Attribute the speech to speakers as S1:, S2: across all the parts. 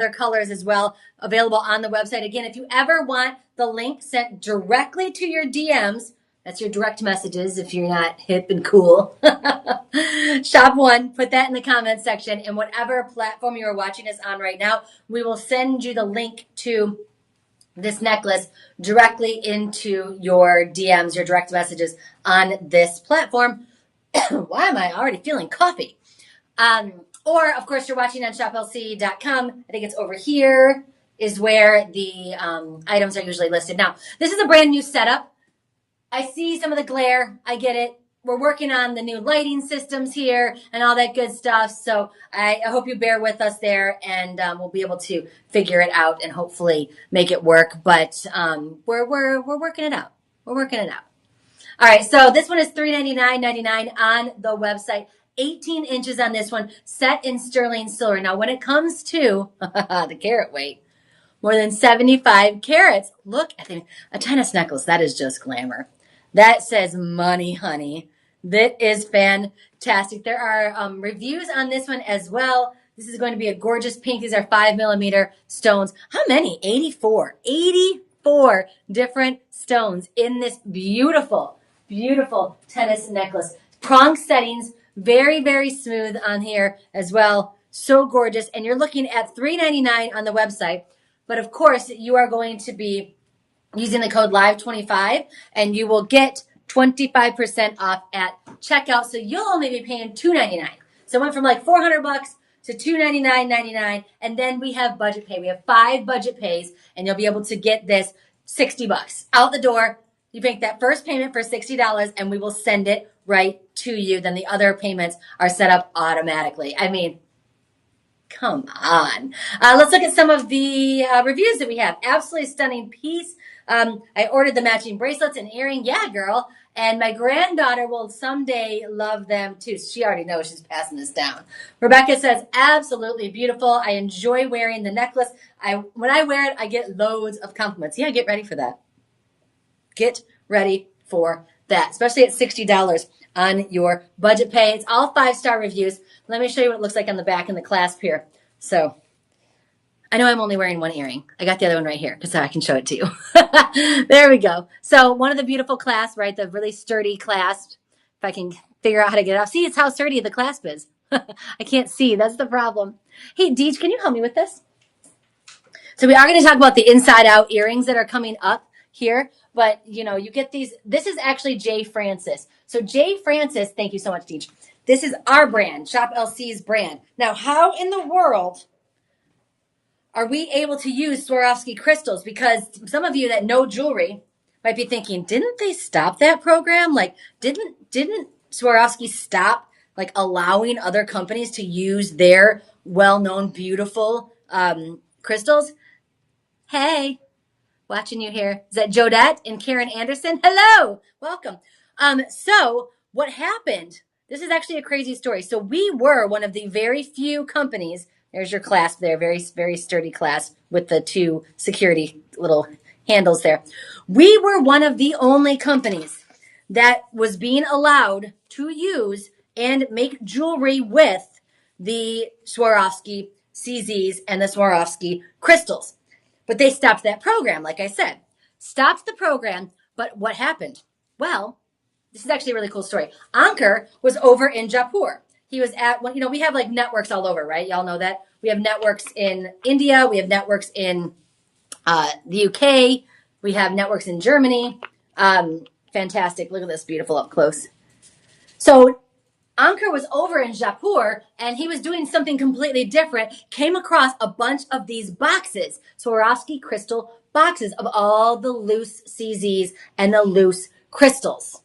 S1: other colors as well, available on the website. Again, if you ever want the link sent directly to your DMs, that's your direct messages if you're not hip and cool. Shop one, put that in the comments section, and whatever platform you are watching us on right now, we will send you the link to this necklace directly into your DMs, your direct messages on this platform. Why am I already feeling coffee? Or, of course, you're watching on shoplc.com. I think it's over here is where the items are usually listed. Now, this is a brand new setup. I see some of the glare. I get it. We're working on the new lighting systems here and all that good stuff. So I hope you bear with us there, and we'll be able to figure it out and hopefully make it work. But we're working it out. We're working it out. All right. So this one is $399.99 on the website. 18 inches on this one, set in sterling silver. Now, when it comes to the carat weight, more than 75 carats. Look at a tennis necklace. That is just glamour. That says money, honey. That is fantastic. There are reviews on this one as well. This is going to be a gorgeous pink. These are 5mm stones. How many? 84. 84 different stones in this beautiful, beautiful tennis necklace. Prong settings. Very, very smooth on here as well. So gorgeous. And you're looking at $399 on the website. But of course, you are going to be using the code LIVE25 and you will get 25% off at checkout. So you'll only be paying $299. So it went from like $400 to $299.99. And then we have budget pay. We have 5 budget pays and you'll be able to get this $60 out the door. You make that first payment for $60 and we will send it right to you. Then the other payments are set up automatically. I mean, come on. Let's look at some of the reviews that we have. Absolutely stunning piece. I ordered the matching bracelets and earring. Yeah, girl. And my granddaughter will someday love them too. She already knows. She's passing this down. Rebecca says, absolutely beautiful. I enjoy wearing the necklace. When I wear it, I get loads of compliments. Yeah, get ready for that. Get ready for that, especially at $60 on your budget pay. It's all 5-star reviews. Let me show you what it looks like on the back and the clasp here. So I know I'm only wearing one earring. I got the other one right here because I can show it to you. There we go. So one of the beautiful clasps, right? The really sturdy clasp. If I can figure out how to get it off. See, it's how sturdy the clasp is. I can't see. That's the problem. Hey, Deej, can you help me with this? So we are going to talk about the inside out earrings that are coming up here. But, you know, you get these. This is actually J. Francis. So J. Francis, thank you so much, Deej. This is our brand, Shop LC's brand. Now, how in the world are we able to use Swarovski crystals? Because some of you that know jewelry might be thinking, didn't they stop that program? Like, didn't Swarovski stop like allowing other companies to use their well-known, beautiful crystals? Hey. Watching you here. Is that Jodette and Karen Anderson? Hello. Welcome. So what happened? This is actually a crazy story. So we were one of the very few companies. There's your clasp there. Very, very sturdy clasp with the 2 security little handles there. We were one of the only companies that was being allowed to use and make jewelry with the Swarovski CZs and the Swarovski crystals. But they stopped that program, like I said. Stopped the program, but what happened? Well, this is actually a really cool story. Ankur was over in Jaipur. He was at, you know, we have like networks all over, right? Y'all know that. We have networks in India. We have networks in the UK. We have networks in Germany. Fantastic. Look at this, beautiful up close. So Ankur was over in Jaipur and he was doing something completely different, came across a bunch of these boxes, Swarovski crystal boxes of all the loose CZs and the loose crystals.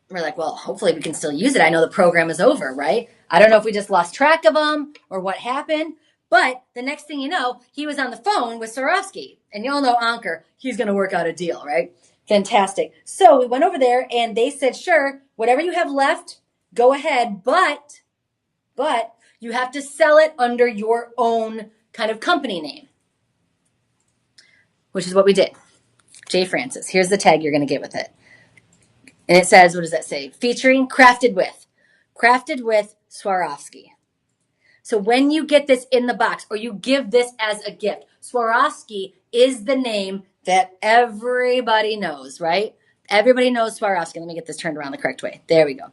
S1: We're like, well, hopefully we can still use it. I know the program is over, right? I don't know if we just lost track of them or what happened, but the next thing you know, he was on the phone with Swarovski. And y'all know Ankur, he's going to work out a deal, right? Fantastic. So we went over there and they said, sure, whatever you have left, go ahead. But you have to sell it under your own kind of company name, which is what we did. J. Francis. Here's the tag you're going to get with it. And it says, what does that say? Featuring crafted with Swarovski. So when you get this in the box or you give this as a gift, Swarovski is the name that everybody knows, right? Everybody knows Swarovski. Let me get this turned around the correct way. There we go.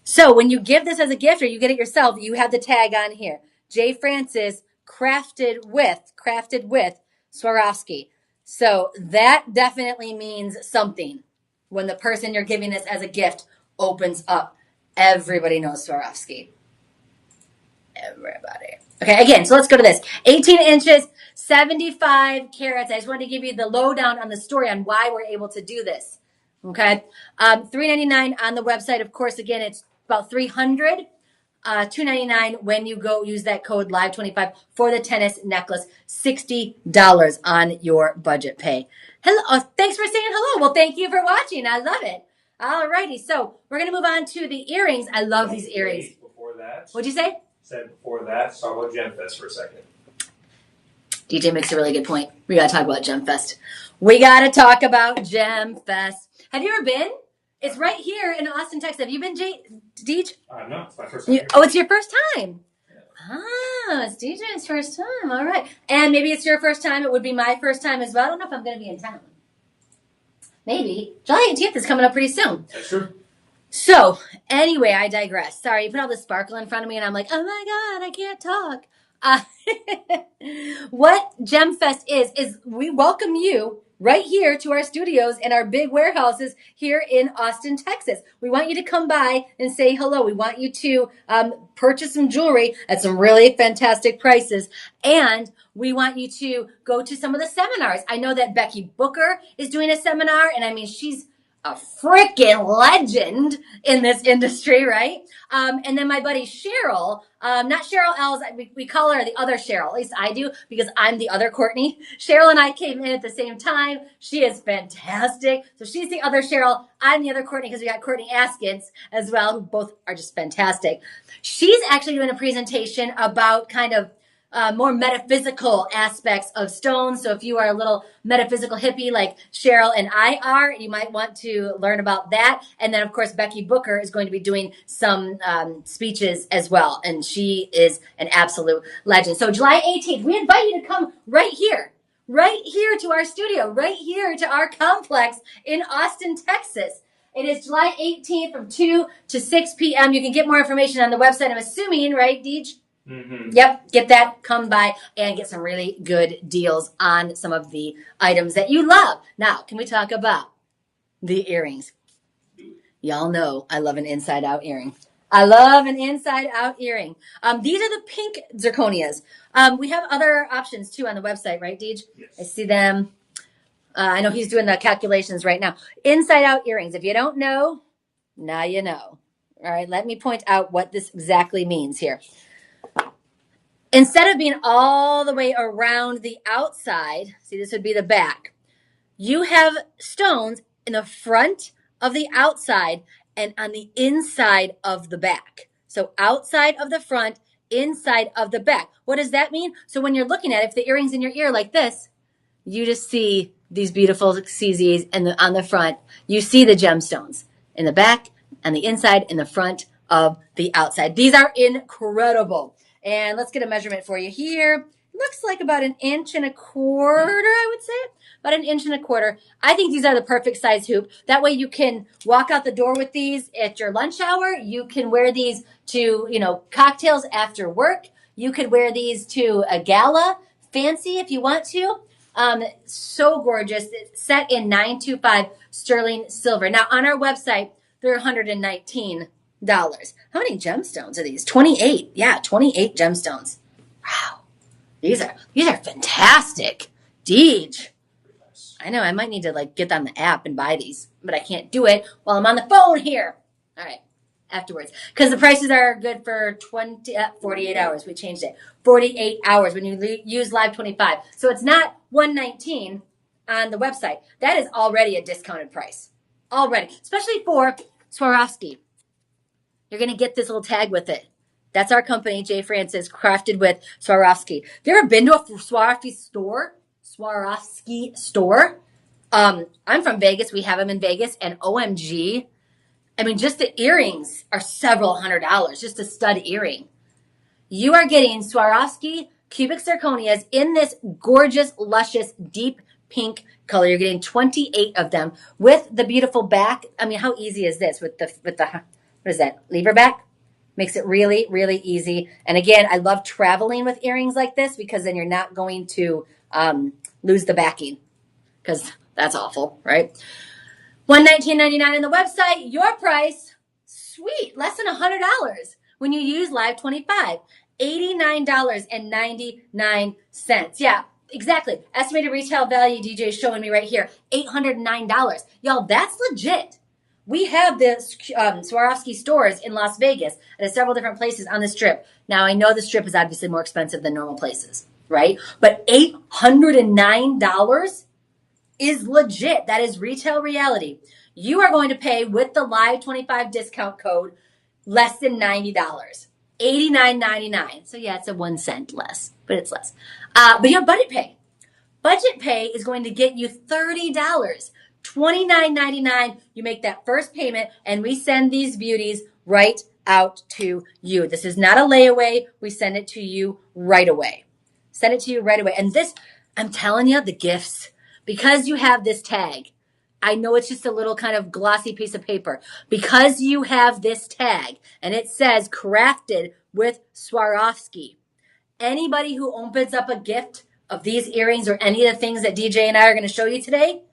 S1: So when you give this as a gift or you get it yourself, you have the tag on here. J. Francis crafted with Swarovski. So that definitely means something when the person you're giving this as a gift opens up. Everybody knows Swarovski. Everybody. Okay, again, so let's go to this. 18 inches, 75 carats. I just wanted to give you the lowdown on the story on why we're able to do this. Okay, $399 on the website. Of course, again, it's about $300. $299 when you go use that code live25 for the tennis necklace. $60 on your budget pay. Hello, thanks for saying hello. Well, thank you for watching. I love it. Alrighty, so we're gonna move on to the earrings. I love these earrings.
S2: Before that,
S1: What'd you say?
S2: Said before that, let's talk about Gemfest for a second.
S1: DJ makes a really good point. We gotta talk about Gemfest. We gotta talk about Gemfest. Have you ever been? It's right here in Austin, Texas. Have you been, Deej?
S2: No, it's my first time.
S1: Oh, it's your first time.
S2: Yeah.
S1: Ah, it's DJ's first time. All right. And maybe it's your first time. It would be my first time as well. I don't know if I'm going to be in town. Maybe. July 18th is coming up pretty soon.
S2: That's true.
S1: So, anyway, I digress. Sorry, you put all this sparkle in front of me, and I'm like, oh my God, I can't talk. What Gemfest is we welcome you right here to our studios and our big warehouses here in Austin, Texas. We want you to come by and say hello. We want you to purchase some jewelry at some really fantastic prices. And we want you to go to some of the seminars. I know that Becky Booker is doing a seminar, and I mean, she's a freaking legend in this industry, right? And then my buddy Cheryl, not Cheryl Ells, we call her the other Cheryl, at least I do, because I'm the other Courtney. Cheryl and I came in at the same time. She is fantastic. So she's the other Cheryl. I'm the other Courtney because we got Courtney Askins as well, who both are just fantastic. She's actually doing a presentation about kind of more metaphysical aspects of stones. So if you are a little metaphysical hippie like Cheryl and I are, you might want to learn about that. And then, of course, Becky Booker is going to be doing some speeches as well. And she is an absolute legend. So July 18th, we invite you to come right here to our studio, right here to our complex in Austin, Texas. It is July 18th from 2 to 6 p.m. You can get more information on the website, I'm assuming, right, Deej?
S2: Mm-hmm.
S1: Yep, get that, come by, and get some really good deals on some of the items that you love. Now, can we talk about the earrings? Y'all know I love an inside-out earring. I love an inside-out earring. These are the pink zirconias. We have other options, too, on the website, right, Deej?
S2: Yes.
S1: I see them. I know he's doing the calculations right now. Inside-out earrings. If you don't know, now you know. All right, let me point out what this exactly means here. Instead of being all the way around the outside, see, this would be the back. You have stones in the front of the outside and on the inside of the back. So outside of the front, inside of the back. What does that mean? So when you're looking at it, if the earring's in your ear like this, you just see these beautiful CZs on the front. You see the gemstones in the back, on the inside, in the front of the outside. These are incredible. And let's get a measurement for you here. Looks like about 1.25 inches, I would say. About 1.25 inches. I think these are the perfect size hoop. That way you can walk out the door with these at your lunch hour. You can wear these to, cocktails after work. You could wear these to a gala, fancy if you want to. So gorgeous. It's set in 925 sterling silver. Now on our website, they're $119. How many gemstones are these? 28. Yeah, 28 gemstones. Wow. These are fantastic. Deej. I know I might need to get on the app and buy these, but I can't do it while I'm on the phone here. All right. Afterwards. Because the prices are good for 48 hours. We changed it. 48 hours when you use Live 25. So it's not $119 on the website. That is already a discounted price. Already. Especially for Swarovski. You're going to get this little tag with it. That's our company, J. Francis, crafted with Swarovski. Have you ever been to a Swarovski store? I'm from Vegas. We have them in Vegas. And OMG, I mean, just the earrings are several $100. Just a stud earring. you are getting Swarovski cubic zirconias in this gorgeous, luscious, deep pink color. You're getting 28 of them with the beautiful back. I mean, how easy is this with the what is that, lever back? Makes it really, really easy. And again, I love traveling with earrings like this because then you're not going to lose the backing, because that's awful, right? $119.99 on the website. Your price, sweet, less than $100 when you use Live 25. $89.99. Yeah, exactly. Estimated retail value, DJ is showing me right here, $809. Y'all, that's legit. We have the Swarovski stores in Las Vegas and at several different places on the Strip. Now, I know the Strip is obviously more expensive than normal places, right? But $809 is legit. That is retail reality. You are going to pay with the Live 25 discount code less than $90. $89.99. So yeah, it's a 1 cent less, but it's less. But you have budget pay. Budget pay is going to get you $30. $29.99. You make that first payment and we send these beauties right out to you. This is not a layaway. We send it to you right away. Send it to you right away. And this, I'm telling you, the gifts, because you have this tag, I know it's just a little kind of glossy piece of paper. Because you have this tag and it says crafted with Swarovski, anybody who opens up a gift of these earrings or any of the things that DJ and I are going to show you today,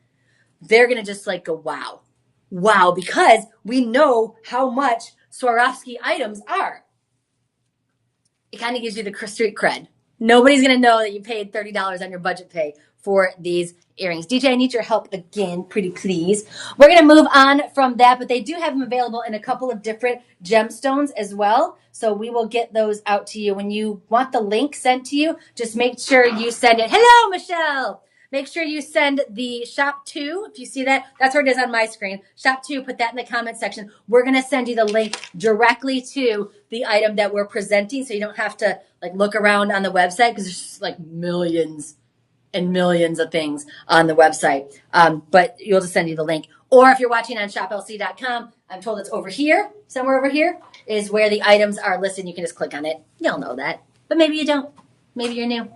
S1: they're going to just like go, wow. Wow, because we know how much Swarovski items are. It kind of gives you the street cred. Nobody's going to know that you paid $30 on your budget pay for these earrings. DJ, I need your help again, pretty please. We're going to move on from that, but they do have them available in a couple of different gemstones as well. So we will get those out to you. When you want the link sent to you, just make sure you send it. Hello, Michelle. Make sure you send the shop to, if you see that, that's where it is on my screen. Shop to, put that in the comment section. We're going to send you the link directly to the item that we're presenting, so you don't have to like look around on the website, because there's just like millions and millions of things on the website. But you'll just send you the link. Or if you're watching on shoplc.com, I'm told it's over here, somewhere over here, is where the items are listed. You can just click on it. You'll know that. But maybe you don't. Maybe you're new.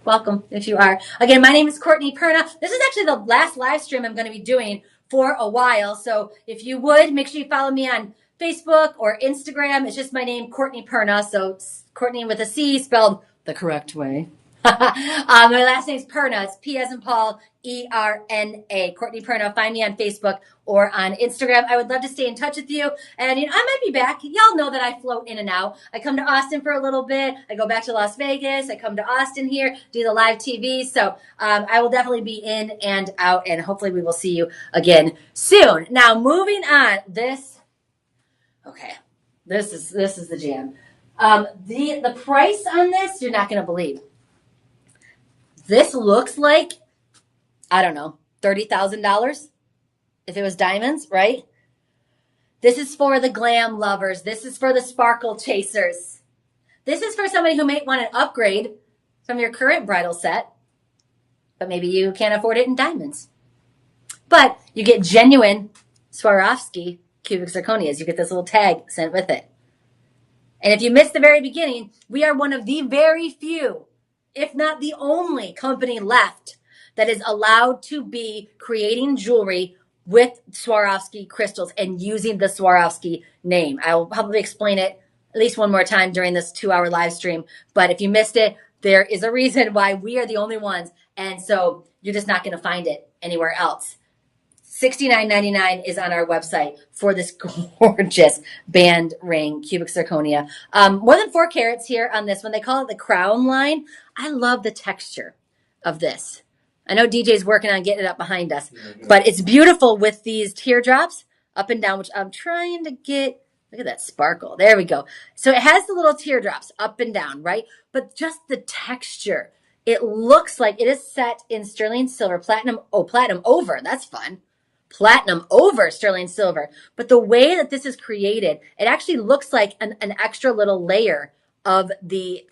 S1: Welcome if you are. Again, my name is Courtney Perna. This is actually the last live stream I'm going to be doing for a while. So if you would, make sure you follow me on Facebook or Instagram. It's just my name, Courtney Perna. So Courtney with a C spelled the correct way. My last name's Perna. It's P as in Paul, E-R-N-A. Courtney Perna. Find me on Facebook or on Instagram. I would love to stay in touch with you. And I might be back. Y'all know that I float in and out. I come to Austin for a little bit. I go back to Las Vegas. I come to Austin here, do the live TV. So I will definitely be in and out, and hopefully we will see you again soon. Now, moving on. This is the jam. The price on this, you're not going to believe. This looks like, I don't know, $30,000 if it was diamonds, right? This is for the glam lovers. This is for the sparkle chasers. This is for somebody who may want an upgrade from your current bridal set, but maybe you can't afford it in diamonds. But you get genuine Swarovski cubic zirconias. You get this little tag sent with it. And if you missed the very beginning, we are one of the very few, if not the only company left that is allowed to be creating jewelry with Swarovski crystals and using the Swarovski name. I will probably explain it at least one more time during this 2-hour live stream. But if you missed it, there is a reason why we are the only ones. And so you're just not going to find it anywhere else. $69.99 is on our website for this gorgeous band ring, cubic zirconia. More than 4 carats here on this one. They call it the crown line. I love the texture of this. I know DJ's working on getting it up behind us, but it's beautiful with these teardrops up and down, which I'm trying to get. Look at that sparkle. There we go. So it has the little teardrops up and down, right? But just the texture. It looks like it is set in sterling silver, platinum over. That's fun. Platinum over sterling silver. But the way that this is created, it actually looks like an extra little layer of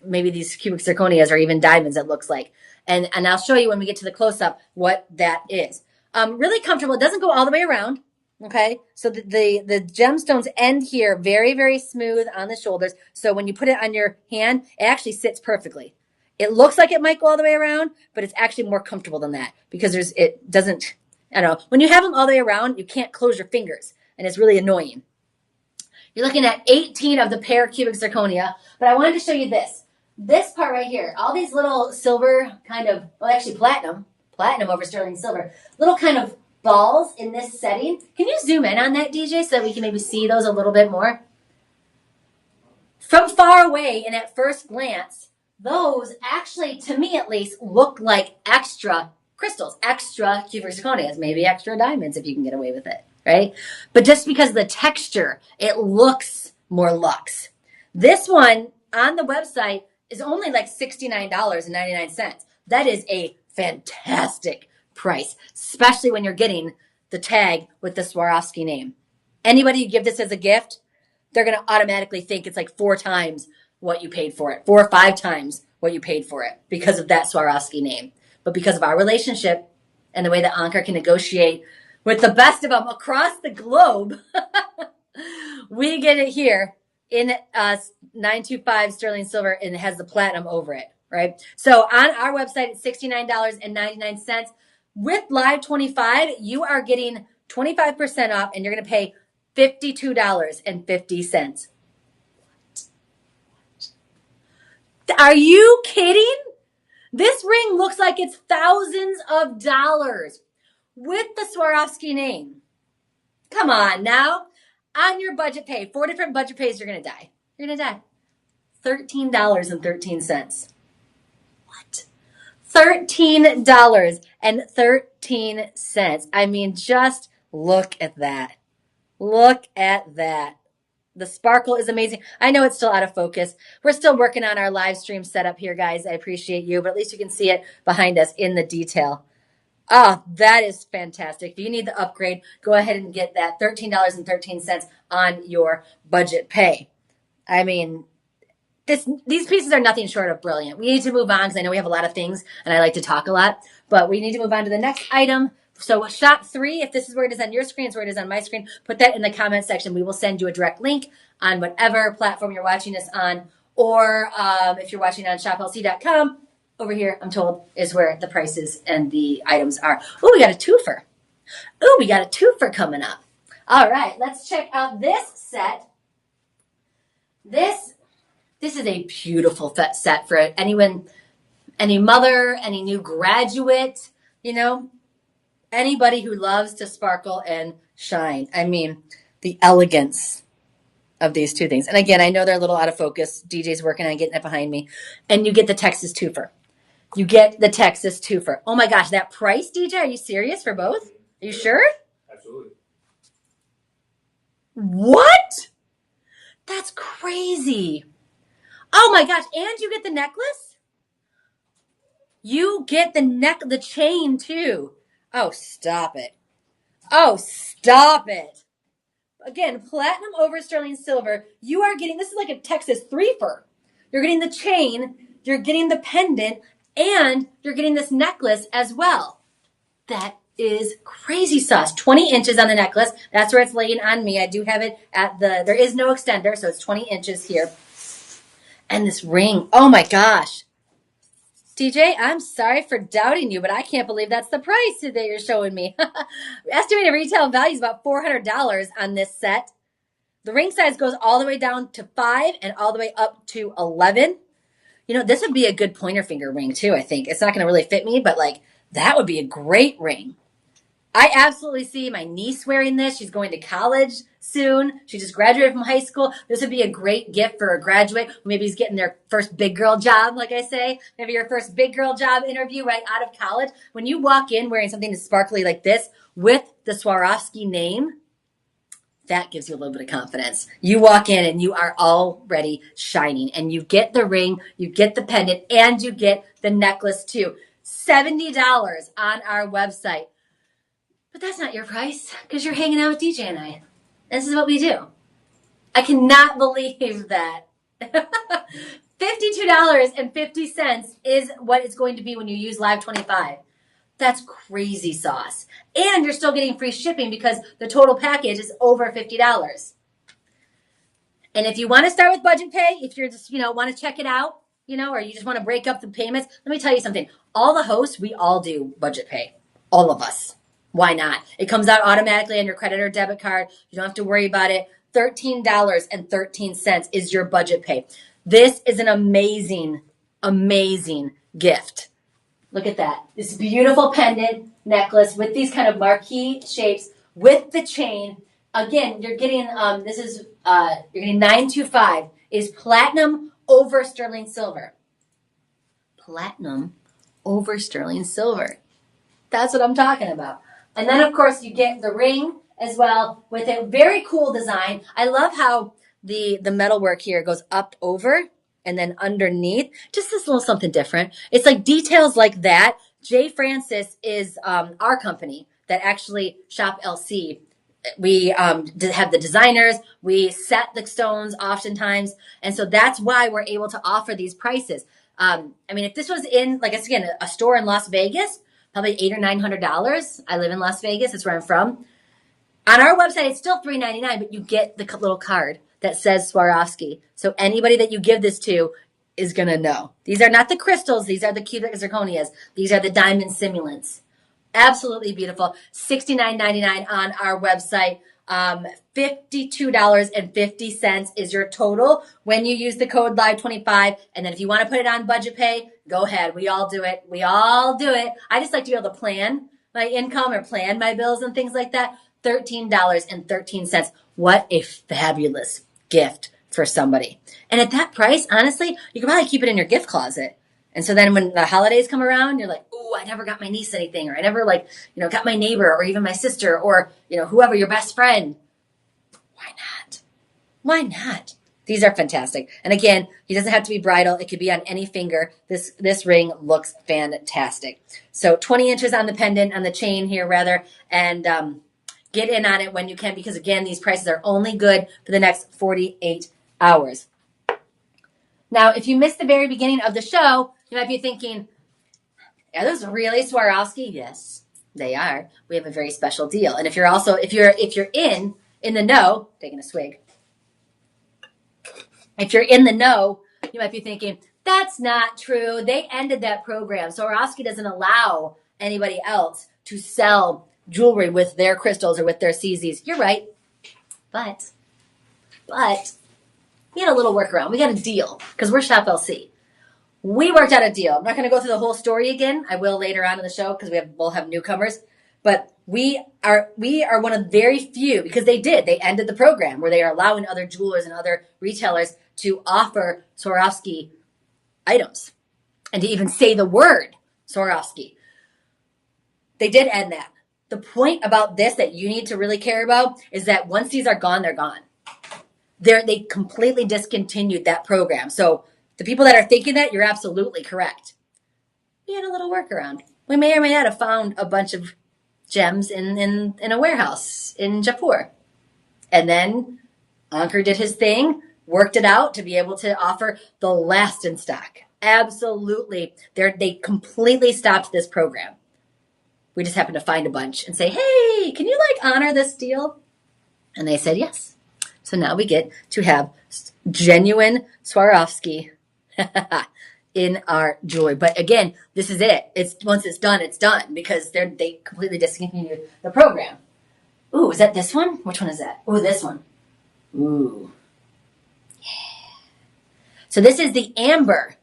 S1: maybe these cubic zirconias or even diamonds, it looks like. And I'll show you when we get to the close-up what that is. Really comfortable. It doesn't go all the way around. Okay, so the gemstones end here, very, very smooth on the shoulders. So when you put it on your hand, it actually sits perfectly. It looks like it might go all the way around, but it's actually more comfortable than that because it doesn't, I don't know. When you have them all the way around, you can't close your fingers and it's really annoying. You're looking at 18 of the pear cubic zirconia, but I wanted to show you this. This part right here, all these little silver kind of, well, actually platinum over sterling silver, little kind of balls in this setting. Can you zoom in on that, DJ, so that we can maybe see those a little bit more? From far away and at first glance, those actually, to me at least, look like extra crystals, extra cubic zirconias, maybe extra diamonds if you can get away with it, right? But just because of the texture, it looks more luxe. This one on the website is only like $69.99. That is a fantastic price, especially when you're getting the tag with the Swarovski name. Anybody who give this as a gift, they're going to automatically think it's like 4 times what you paid for it, 4 or 5 times what you paid for it because of that Swarovski name. But because of our relationship and the way that Ankar can negotiate with the best of them across the globe, we get it here in 925 sterling silver and it has the platinum over it, right? So on our website, it's $69.99. With Live 25, you are getting 25% off and you're going to pay $52.50. Are you kidding? This ring looks like it's thousands of dollars with the Swarovski name. Come on now. On your budget pay, 4 different budget pays, you're going to die. You're going to die. $13.13. What? $13.13. I mean, just look at that. Look at that. The sparkle is amazing. I know it's still out of focus. We're still working on our live stream setup here, guys. I appreciate you, but at least you can see it behind us in the detail. Ah, that is fantastic. If you need the upgrade, go ahead and get that $13.13 on your budget pay. I mean, these pieces are nothing short of brilliant. We need to move on because I know we have a lot of things and I like to talk a lot, but we need to move on to the next item. So shop 3, if this is where it is on your screen, it's where it is on my screen, put that in the comment section. We will send you a direct link on whatever platform you're watching this on, or if you're watching on shoplc.com, over here, I'm told, is where the prices and the items are. Oh, we got a twofer. Oh, we got a twofer coming up. All right, let's check out this set. This is a beautiful set for anyone, any mother, any new graduate, anybody who loves to sparkle and shine. I mean, the elegance of these two things. And again, I know they're a little out of focus. DJ's working on getting it behind me. And you get the Texas twofer. You get the Texas twofer. Oh my gosh, that price, DJ? Are you serious for both? Are you sure?
S2: Absolutely.
S1: What? That's crazy. Oh my gosh, and you get the necklace? You get the chain too. Oh, stop it. Oh, stop it. Again, platinum over sterling silver. You are getting, this is like a Texas threefer. You're getting the chain, you're getting the pendant, and you're getting this necklace as well. That is crazy sauce. 20 inches on the necklace. That's where it's laying on me. I do have it there is no extender, so it's 20 inches here. And this ring, oh my gosh. DJ, I'm sorry for doubting you, but I can't believe that's the price that you're showing me. Estimated retail value is about $400 on this set. The ring size goes all the way down to 5 and all the way up to 11. This would be a good pointer finger ring too, I think. It's not going to really fit me, but that would be a great ring. I absolutely see my niece wearing this. She's going to college soon. She just graduated from high school. This would be a great gift for a graduate. Maybe he's getting their first big girl job, like I say. Maybe your first big girl job interview right out of college. When you walk in wearing something sparkly like this with the Swarovski name, that gives you a little bit of confidence. You walk in and you are already shining. And you get the ring, you get the pendant, and you get the necklace too. $70 on our website. But that's not your price because you're hanging out with DJ and I. This is what we do. I cannot believe that. $52.50 is what it's going to be when you use Live 25. That's crazy sauce. And you're still getting free shipping because the total package is over $50. And if you want to start with budget pay, if you're just, want to check it out, or you just want to break up the payments, let me tell you something. All the hosts, we all do budget pay. All of us. Why not? It comes out automatically on your credit or debit card. You don't have to worry about it. $13.13 is your budget pay. This is an amazing, amazing gift. Look at that. This beautiful pendant necklace with these kind of marquee shapes with the chain. Again, you're getting, you're getting 925 is platinum over sterling silver. Platinum over sterling silver. That's what I'm talking about. And then, of course, you get the ring as well with a very cool design. I love how the metalwork here goes up over and then underneath. Just this little something different. It's like details like that. J. Francis is our company that actually Shop LC. We have the designers. We set the stones oftentimes. And so that's why we're able to offer these prices. If this was in, like, again, a store in Las Vegas, probably $800 or $900. I live in Las Vegas. That's where I'm from. On our website, it's still $399, but you get the little card that says Swarovski. So anybody that you give this to is going to know. These are not the crystals. These are the cubic zirconias. These are the diamond simulants. Absolutely beautiful. $69.99 on our website. $52.50 is your total when you use the code LIVE25. And then if you want to put it on budget pay, go ahead. We all do it. We all do it. I just like to be able to plan my income or plan my bills and things like that. $13.13. What a fabulous gift for somebody. And at that price, honestly, you can probably keep it in your gift closet. And so then when the holidays come around, you're like, oh, I never got my niece anything, or I never got my neighbor or even my sister or, whoever, your best friend. Why not? Why not? These are fantastic. And again, he doesn't have to be bridal. It could be on any finger. This ring looks fantastic. So 20 inches on the pendant, on the chain here rather, and get in on it when you can, because again, these prices are only good for the next 48 hours. Now, if you missed the very beginning of the show, you might be thinking, are those really Swarovski? Yes, they are. We have a very special deal. And if you're in the know, taking a swig. If you're in the know, you might be thinking, that's not true. They ended that program. Swarovski doesn't allow anybody else to sell jewelry with their crystals or with their CZs. You're right. But we had a little workaround. We got a deal because we're Shop LC. We worked out a deal. I'm not going to go through the whole story again. I will later on in the show because we'll have newcomers. But we are one of very few, because they ended the program where they are allowing other jewelers and other retailers to offer Swarovski items and to even say the word Swarovski. They did end that. The point about this that you need to really care about is that once these are gone, they're gone. They completely discontinued that program. So the people that are thinking that, you're absolutely correct. We had a little workaround. We may or may not have found a bunch of gems in a warehouse in Jaipur. And then Ankur did his thing, worked it out to be able to offer the last in stock. Absolutely. They completely stopped this program. We just happened to find a bunch and say, hey, can you honor this deal? And they said yes. So now we get to have genuine Swarovski in our jewelry. But again, this is it. Once it's done, because they completely discontinued the program. Ooh, is that this one? Which one is that? Ooh, this one. Ooh. Yeah. So this is the amber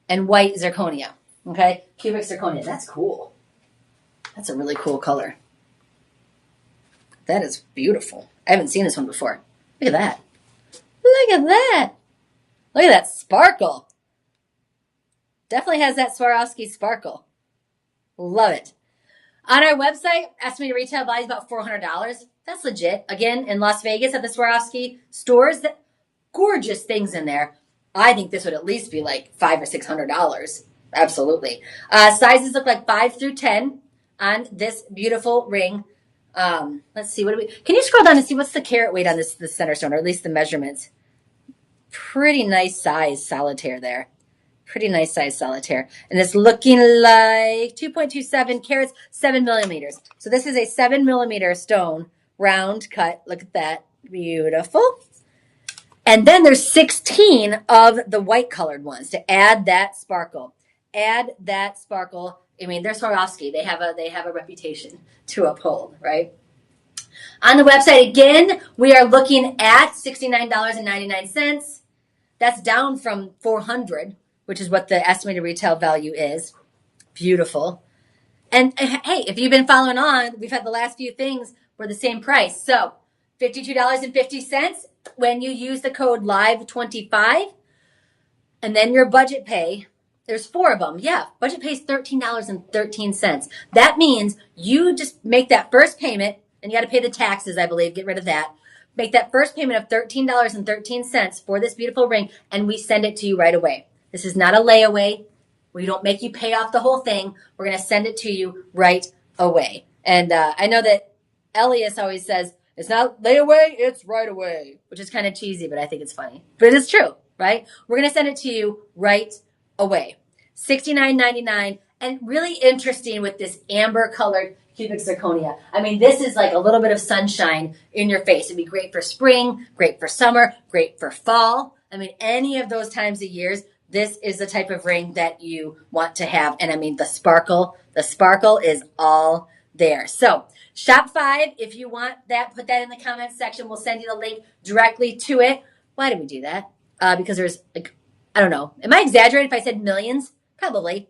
S1: and white zirconia. Okay? Cubic zirconia. That's cool. That's a really cool color. That is beautiful. I haven't seen this one before. Look at that. Look at that. Look at that sparkle. Definitely has that Swarovski sparkle. Love it. On our website, estimated retail value is about $400. That's legit. Again, in Las Vegas at the Swarovski stores, gorgeous things in there. I think this would at least be like $500 or $600. Absolutely. Sizes look like 5 through 10 on this beautiful ring. Let's see. Can you scroll down and see what's the carat weight on this center stone, or at least the measurements? Pretty nice size solitaire there. Pretty nice size solitaire. And it's looking like 2.27 carats, 7 millimeters. So this is a 7 millimeter stone, round cut. Look at that. Beautiful. And then there's 16 of the white colored ones to add that sparkle. Add that sparkle. I mean, they're Swarovski. They have a reputation to uphold, right? On the website, again, we are looking at $69.99. That's down from $400, which is what the estimated retail value is. Beautiful. And hey, if you've been following on, we've had the last few things for the same price. So $52.50 when you use the code LIVE25, and then your budget pay. There's 4 of them. Yeah, budget pay is $13.13. That means you just make that first payment, and you got to pay the taxes, I believe. Get rid of that. Make that first payment of $13.13 for this beautiful ring, and we send it to you right away. This is not a layaway. We don't make you pay off the whole thing. We're going to send it to you right away. And I know that Elias always says, it's not layaway, it's right away, which is kind of cheesy, but I think it's funny. But it is true, right? We're going to send it to you right away. $69.99. And really interesting with this amber colored cubic zirconia. I mean, this is like a little bit of sunshine in your face. It'd be great for spring, great for summer, great for fall. I mean, any of those times of years, this is the type of ring that you want to have. And I mean, the sparkle is all there. So shop 5. If you want that, put that in the comments section. We'll send you the link directly to it. Why did we do that? Because there's like, I don't know. Am I exaggerating if I said millions? Probably.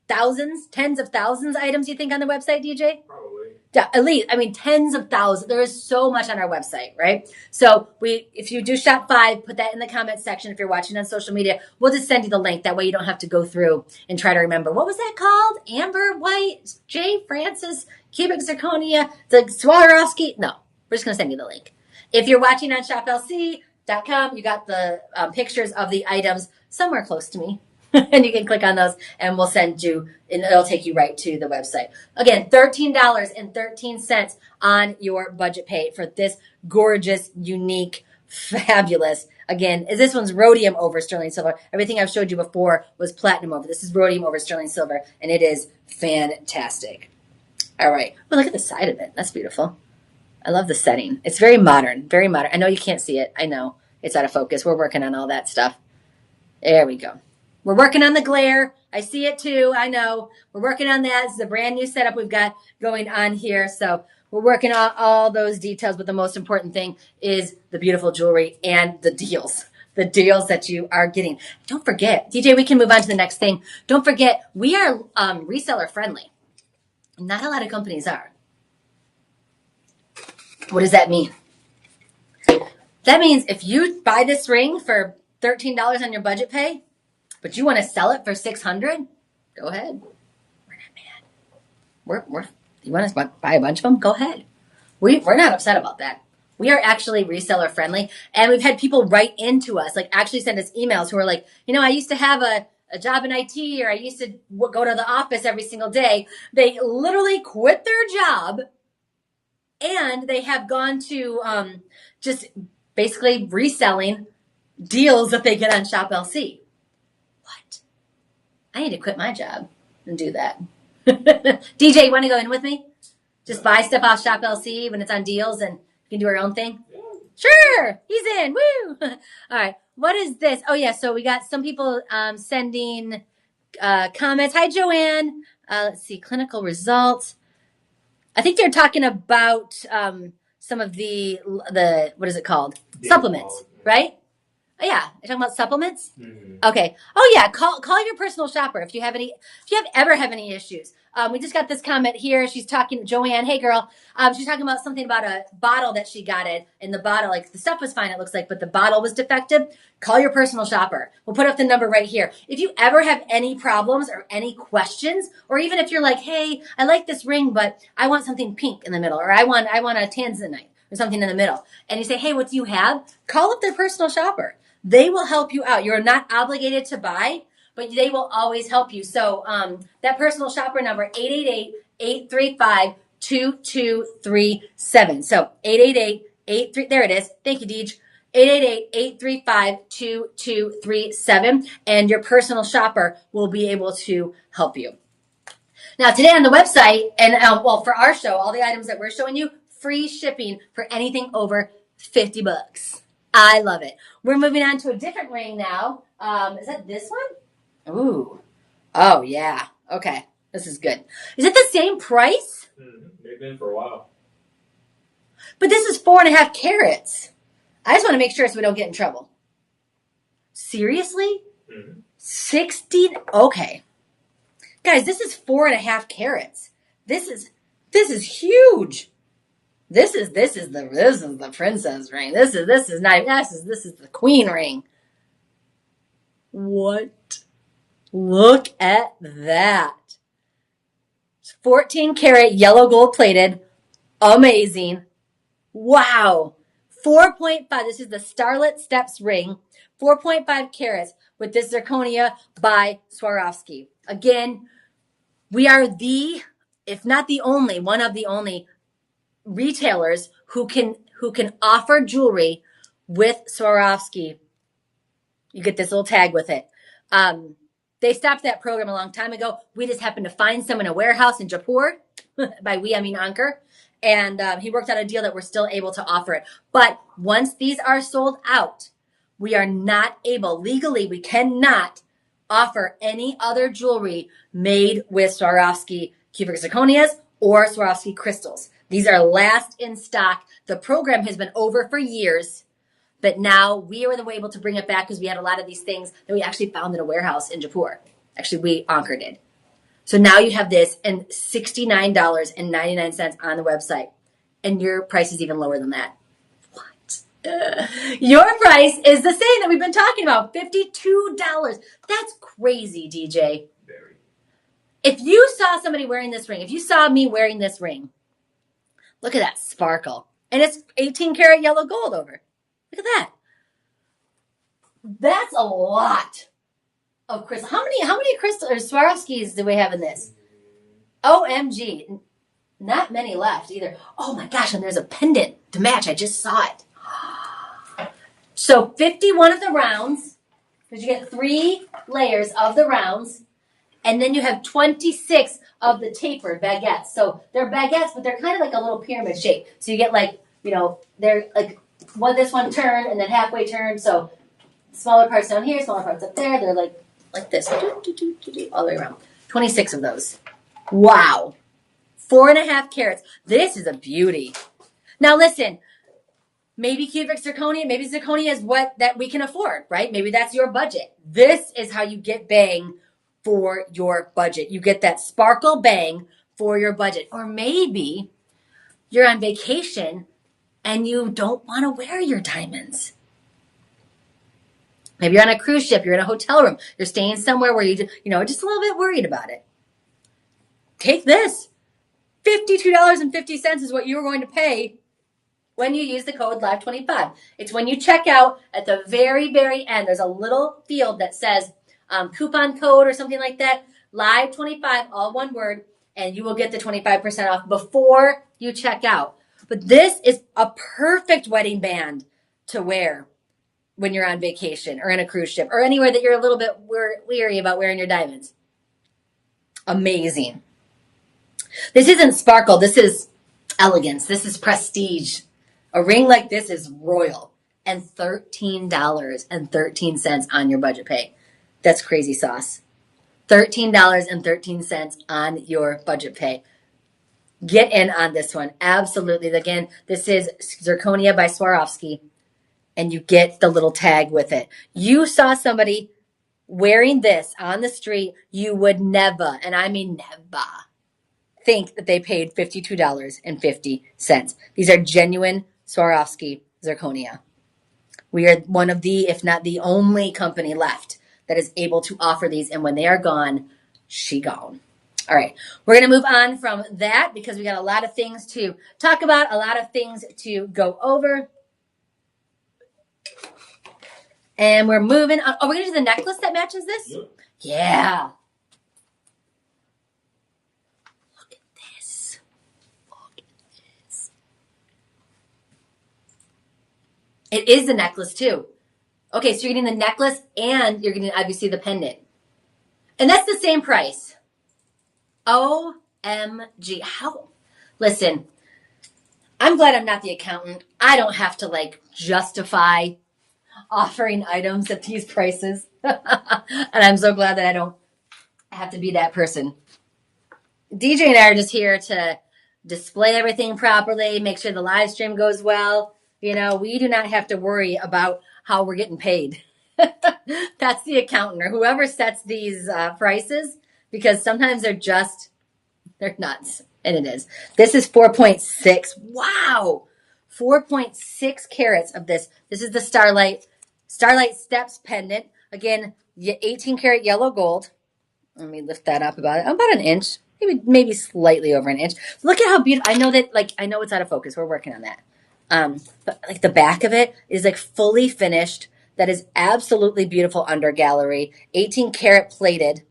S1: Thousands, tens of thousands items, you think, on the website, DJ?
S2: Probably.
S1: Yeah, at least, I mean, tens of thousands. There is so much on our website, right? So if you do shop 5, put that in the comments section. If you're watching on social media, we'll just send you the link. That way you don't have to go through and try to remember. What was that called? Amber, white, J. Francis, cubic zirconia, the Swarovski. No, we're just going to send you the link. If you're watching on shoplc.com, you got the pictures of the items somewhere close to me. And you can click on those and we'll send you, and it'll take you right to the website. Again, $13.13 on your budget pay for this gorgeous, unique, fabulous. Again, this one's rhodium over sterling silver. Everything I've showed you before was platinum over. This is rhodium over sterling silver, and it is fantastic. All right. Well, look at the side of it. That's beautiful. I love the setting. It's very modern, very modern. I know you can't see it. I know it's out of focus. We're working on all that stuff. There we go. We're working on the glare. I see it too. I know. We're working on that. This is a brand new setup we've got going on here. So we're working on all those details. But the most important thing is the beautiful jewelry and the deals. The deals that you are getting. Don't forget, DJ, we can move on to the next thing. Don't forget, we are reseller friendly. Not a lot of companies are. What does that mean? That means if you buy this ring for $13 on your budget pay, but you want to sell it for $600, go ahead. We're not mad. You want to buy a bunch of them? Go ahead. We're not upset about that. We are actually reseller friendly, and we've had people write into us, like actually send us emails who are like, I used to have a job in IT, or I used to go to the office every single day. They literally quit their job, and they have gone to just basically reselling deals that they get on Shop LC. What? I need to quit my job and do that. DJ, you want to go in with me? Just buy stuff off Shop LC when it's on deals, and you can do our own thing? Yeah. Sure. He's in. Woo. All right. What is this? Oh, yeah. So we got some people sending comments. Hi, Joanne. Let's see. Clinical results. I think they're talking about some of the what is it called? Yeah, supplements, right? Oh, yeah. You're talking about supplements? Mm-hmm. Okay. Oh, yeah. Call your personal shopper if you ever have any issues. We just got this comment here. She's talking to Joanne. Hey, girl. She's talking about something about a bottle that she got in the bottle. Like, the stuff was fine, it looks like, but the bottle was defective. Call your personal shopper. We'll put up the number right here. If you ever have any problems or any questions, or even if you're like, hey, I like this ring, but I want something pink in the middle, or I want a tanzanite or something in the middle, and you say, hey, what do you have? Call up their personal shopper. They will help you out. You're not obligated to buy, but they will always help you. So that personal shopper number, 888-835-2237. So 888-83, there it is. Thank you, Deej. 888-835-2237, and your personal shopper will be able to help you. Now, today on the website, and well, for our show, all the items that we're showing you, free shipping for anything over $50. I love it. We're moving on to a different ring now. Is that this one? Ooh. Oh, yeah. Okay. This is good. Is it the same price?
S2: They've been for a while.
S1: But this is 4.5 carats. I just want to make sure so we don't get in trouble. Seriously? 60? Okay. Guys, this is 4.5 carats. This is huge. This is the princess ring. This is the queen ring. What? Look at that. 14 karat yellow gold plated. Amazing. Wow. 4.5. This is the Starlight Steps ring. 4.5 carats with this zirconia by Swarovski. Again, we are the, if not the only, one of the only retailers who can offer jewelry with Swarovski. You get this little tag with it. They stopped that program a long time ago. We just happened to find some in a warehouse in Jaipur. By we, I mean Ankur. And he worked out a deal that we're still able to offer it. But once these are sold out, we are not able, legally, we cannot offer any other jewelry made with Swarovski cubic zirconias or Swarovski crystals. These are last in stock. The program has been over for years. But now we were able to bring it back because we had a lot of these things that we actually found in a warehouse in Jaipur. Actually, we Ankur did. So now you have this and $69.99 on the website. And your price is even lower than that. What? Your price is the same that we've been talking about, $52. That's crazy, DJ.
S2: Very.
S1: If you saw somebody wearing this ring, if you saw me wearing this ring, look at that sparkle. And it's 18 karat yellow gold over. Look at that. That's a lot of crystal. How many crystal or Swarovskis do we have in this? OMG. Not many left either. Oh my gosh, and there's a pendant to match. I just saw it. So 51 of the rounds, because you get 3 layers of the rounds, and then you have 26 of the tapered baguettes. So they're baguettes, but they're kind of like a little pyramid shape. So you get like, they're like this one turn and then halfway turn. So smaller parts down here, smaller parts up there. They're like this, all the way around. 26 of those. Wow. 4.5 carats. This is a beauty. Now listen, maybe cubic zirconia, maybe zirconia is what that we can afford, right? Maybe that's your budget. This is how you get bang for your budget. You get that sparkle bang for your budget. Or maybe you're on vacation and you don't want to wear your diamonds. Maybe you're on a cruise ship, you're in a hotel room, you're staying somewhere where just a little bit worried about it. Take this. $52.50 is what you're going to pay when you use the code LIVE25. It's when you check out at the very, very end. There's a little field that says coupon code or something like that. LIVE25, all one word, and you will get the 25% off before you check out. But this is a perfect wedding band to wear when you're on vacation or in a cruise ship or anywhere that you're a little bit weary about wearing your diamonds. Amazing. This isn't sparkle. This is elegance. This is prestige. A ring like this is royal. And $13.13 on your budget pay. That's crazy sauce. $13.13 on your budget pay. Get in on this one. Absolutely. Again, this is Zirconia by Swarovski. And you get the little tag with it. You saw somebody wearing this on the street, you would never, and I mean never, think that they paid $52.50. These are genuine Swarovski zirconia. We are one of the, if not the only company left that is able to offer these. And when they are gone, she gone. All right. We're going to move on from that because we got a lot of things to talk about, a lot of things to go over. And we're moving on. Oh, we're going to do the necklace that matches this?
S2: Yep.
S1: Yeah. Look at this. Look at this. It is the necklace too. Okay, so you're getting the necklace and you're getting obviously the pendant. And that's the same price. OMG. How? Listen, I'm glad I'm not the accountant. I don't have to like justify offering items at these prices. And I'm so glad that I don't have to be that person. DJ and I are just here to display everything properly, make sure the live stream goes well. You know, we do not have to worry about how we're getting paid. That's the accountant or whoever sets these prices, because sometimes they're nuts. And it is. This is 4.6. Wow. 4.6 carats of this. This is the Starlight Steps pendant. Again, 18 karat yellow gold. Let me lift that up about an inch, maybe slightly over an inch. Look at how beautiful. I know it's out of focus. We're working on that. But like the back of it is like fully finished. That is absolutely beautiful under gallery. 18 karat plated,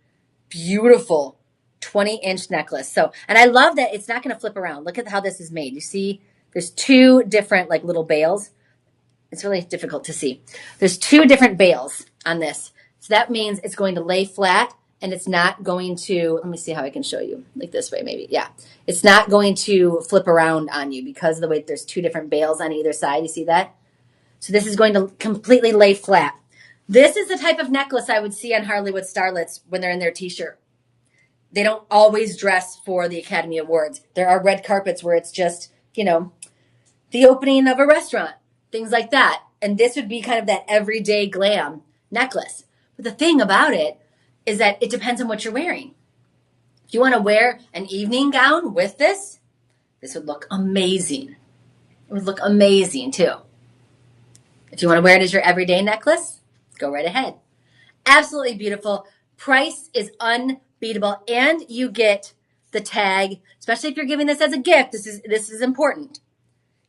S1: beautiful 20-inch necklace. So, and I love that it's not going to flip around. Look at how this is made. You see, there's two different like little bails. It's really difficult to see. There's two different bails on this. So that means it's going to lay flat and it's not going to, let me see how I can show you. Like this way, maybe. Yeah. It's not going to flip around on you because of the way there's two different bails on either side. You see that? So this is going to completely lay flat. This is the type of necklace I would see on Hollywood starlets when they're in their t-shirt. They don't always dress for the Academy Awards. There are red carpets where it's just, the opening of a restaurant, things like that. And this would be kind of that everyday glam necklace. But the thing about it is that it depends on what you're wearing. If you want to wear an evening gown with this would look amazing. It would look amazing too. If you want to wear it as your everyday necklace, go right ahead. Absolutely beautiful. Price is unbeatable. And you get the tag, especially if you're giving this as a gift. This is important.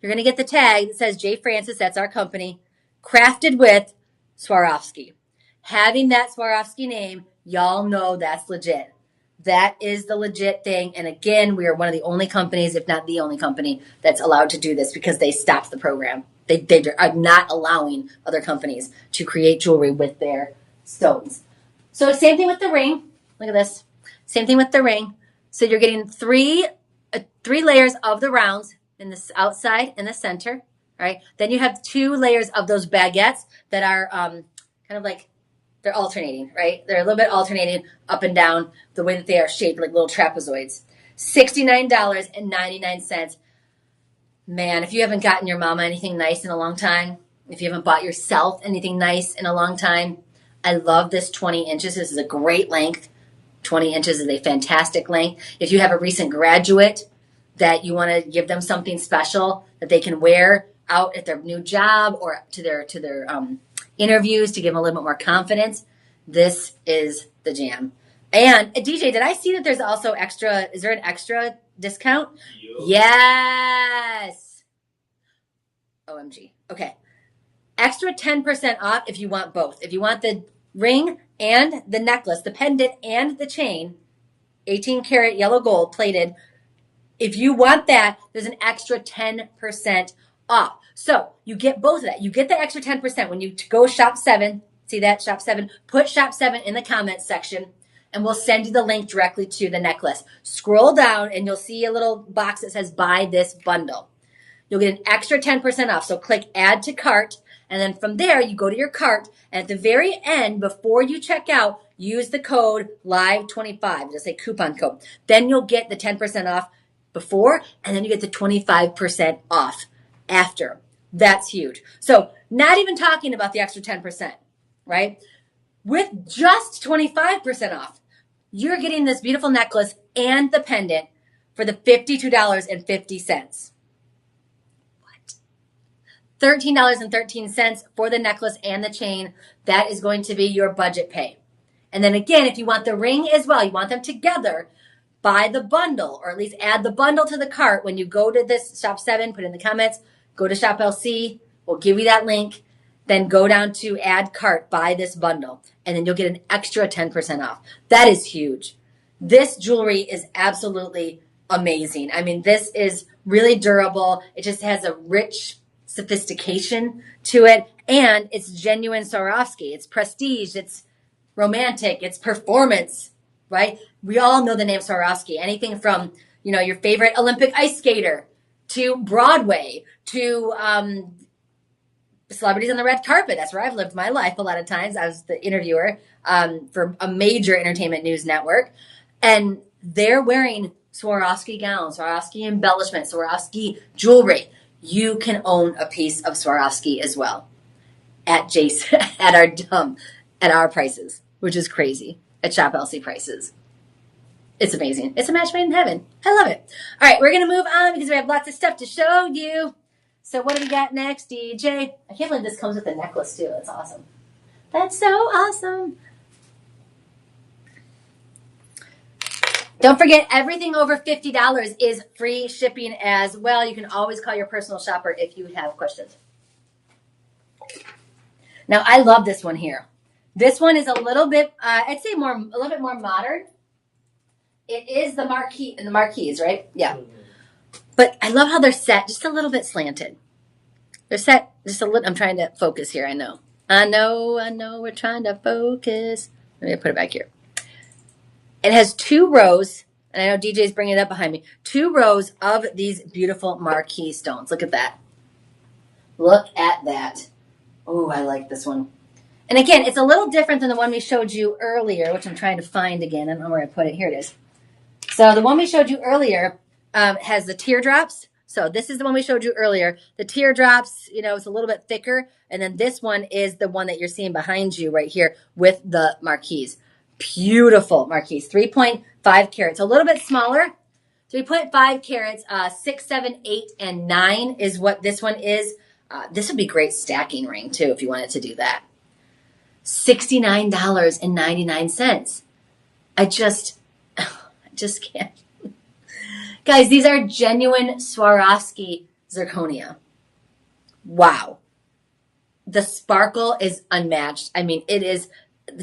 S1: You're going to get the tag that says J. Francis, that's our company, crafted with Swarovski. Having that Swarovski name, y'all know that's legit. That is the legit thing. And again, we are one of the only companies, if not the only company, that's allowed to do this because they stopped the program. They are not allowing other companies to create jewelry with their stones. So same thing with the ring. Look at this. Same thing with the ring. So you're getting three layers of the rounds in the outside and the center, right? Then you have 2 layers of those baguettes that are kind of like, they're alternating, right? They're a little bit alternating up and down the way that they are shaped, like little trapezoids. $69.99. Man, if you haven't gotten your mama anything nice in a long time, if you haven't bought yourself anything nice in a long time, I love this 20 inches. This is a great length. 20 inches is a fantastic length. If you have a recent graduate that you want to give them something special that they can wear out at their new job or to their interviews to give them a little bit more confidence, this is the jam. And DJ, did I see that there's also extra? Is there an extra discount? Yes. OMG. Okay. Extra 10% off if you want both. If you want the ring and the necklace, the pendant and the chain, 18 karat yellow gold plated. If you want that, there's an extra 10% off. So you get both of that. You get the extra 10% when you go shop 7. See that? Shop 7. Put shop 7 in the comments section and we'll send you the link directly to the necklace. Scroll down and you'll see a little box that says buy this bundle. You'll get an extra 10% off. So click add to cart. And then from there, you go to your cart. And at the very end, before you check out, use the code LIVE25. Just say coupon code. Then you'll get the 10% off before, and then you get the 25% off after. That's huge. So not even talking about the extra 10%, right? With just 25% off, you're getting this beautiful necklace and the pendant for the $52.50. What? $13.13 for the necklace and the chain. That is going to be your budget pay. And then again, if you want the ring as well, you want them together, buy the bundle, or at least add the bundle to the cart. When you go to this shop 7, put in the comments, go to shop LC, we'll give you that link, then go down to add cart, buy this bundle, and then you'll get an extra 10% off. That is huge. This jewelry is absolutely amazing. I mean, this is really durable. It just has a rich sophistication to it, and it's genuine Swarovski. It's prestige, it's romantic, it's performance, right? We all know the name Swarovski. Anything from, your favorite Olympic ice skater to Broadway to celebrities on the red carpet. That's where I've lived my life a lot of times. I was the interviewer for a major entertainment news network. And they're wearing Swarovski gowns, Swarovski embellishment, Swarovski jewelry. You can own a piece of Swarovski as well at at our prices, which is crazy, at Shop LC prices. It's amazing. It's a match made in heaven. I love it. All right, we're going to move on because we have lots of stuff to show you. So what do we got next, DJ? I can't believe this comes with a necklace, too. That's awesome. That's so awesome. Don't forget, everything over $50 is free shipping as well. You can always call your personal shopper if you have questions. Now, I love this one here. This one is a little bit, I'd say a little bit more modern. It is the Marquee, and the Marquees, right? Yeah. But I love how they're set just a little bit slanted. They're set just a little, I'm trying to focus here, I know, we're trying to focus. Let me put it back here. It has 2 rows, and I know DJ's bringing it up behind me, 2 rows of these beautiful Marquee stones. Look at that. Look at that. Oh, I like this one. And again, it's a little different than the one we showed you earlier, which I'm trying to find again. I don't know where I put it. Here it is. So the one we showed you earlier has the teardrops. So this is the one we showed you earlier. The teardrops, it's a little bit thicker. And then this one is the one that you're seeing behind you right here with the Marquees. Beautiful Marquees. 3.5 carats. A little bit smaller. 3.5 carats. 6, 7, 8, and 9 is what this one is. This would be great stacking ring, too, if you wanted to do that. $69.99. I just can't. Guys, these are genuine Swarovski zirconia. Wow. The sparkle is unmatched. I mean, the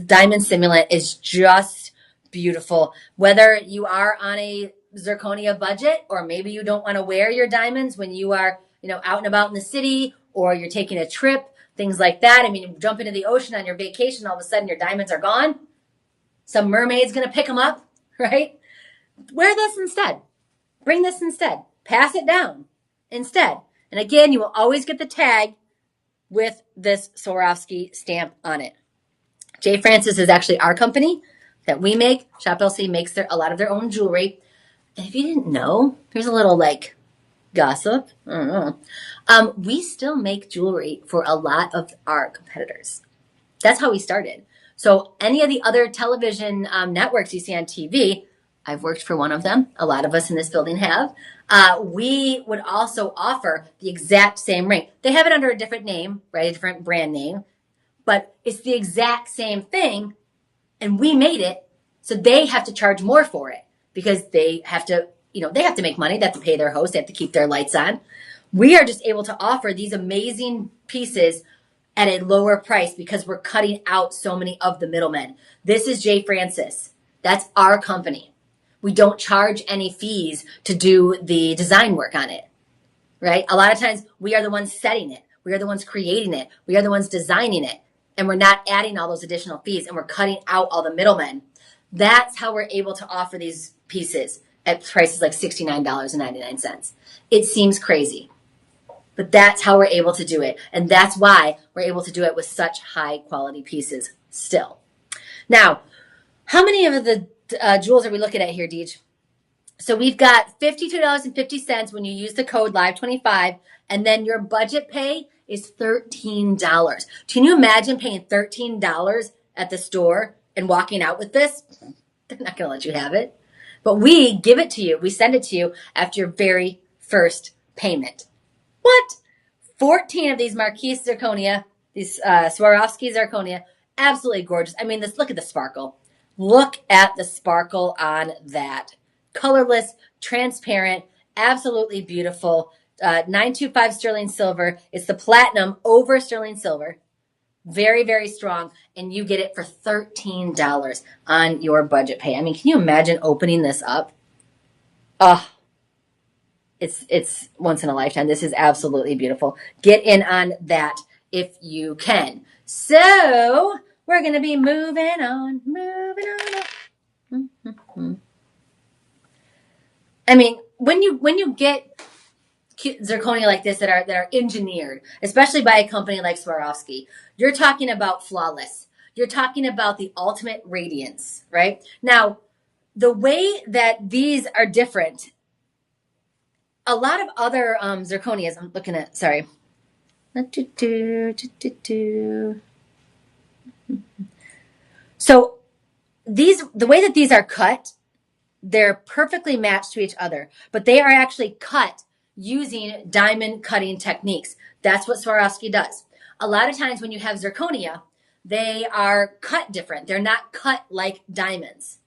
S1: diamond simulant is just beautiful. Whether you are on a zirconia budget, or maybe you don't want to wear your diamonds when you are, out and about in the city, or you're taking a trip, things like that. I mean, you jump into the ocean on your vacation, all of a sudden your diamonds are gone. Some mermaid's going to pick them up, right? Wear this instead. Bring this instead. Pass it down instead. And again, you will always get the tag with this Swarovski stamp on it. J. Francis is actually our company that we make. Shop LC makes a lot of their own jewelry. And if you didn't know, here's a little gossip. I don't know. We still make jewelry for a lot of our competitors. That's how we started. So any of the other television networks you see on TV, I've worked for one of them. A lot of us in this building have. We would also offer the exact same ring. They have it under a different name, right? A different brand name. But it's the exact same thing. And we made it. So they have to charge more for it because they have to, they have to make money. They have to pay their host. They have to keep their lights on. We are just able to offer these amazing pieces at a lower price because we're cutting out so many of the middlemen. This is J. Francis. That's our company. We don't charge any fees to do the design work on it, right? A lot of times we are the ones setting it. We are the ones creating it. We are the ones designing it. And we're not adding all those additional fees, and we're cutting out all the middlemen. That's how we're able to offer these pieces at prices like $69.99. It seems crazy, but that's how we're able to do it. And that's why we're able to do it with such high quality pieces still. Now, how many of the jewels are we looking at here, Deej? So we've got $52.50 when you use the code LIVE25, and then your budget pay is $13. Can you imagine paying $13 at the store and walking out with this? They're not going to let you have it. But we give it to you. We send it to you after your very first payment. What? 14 of these Marquee zirconia, these Swarovski zirconia, absolutely gorgeous. I mean, look at the sparkle. Look at the sparkle on that. Colorless, transparent, absolutely beautiful. 925 sterling silver. It's the platinum over sterling silver. Very, very strong. And you get it for $13 on your budget pay. I mean, can you imagine opening this up? Oh, it's once in a lifetime. This is absolutely beautiful. Get in on that if you can. So we're gonna be moving on. I mean, when you get zirconia like this that are engineered, especially by a company like Swarovski, you're talking about flawless. You're talking about the ultimate radiance, right? Now, the way that these are different, a lot of other zirconias, I'm looking at, sorry. So the way that these are cut, they're perfectly matched to each other, but they are actually cut using diamond cutting techniques. That's what Swarovski does. A lot of times when you have zirconia, they are cut different. They're not cut like diamonds.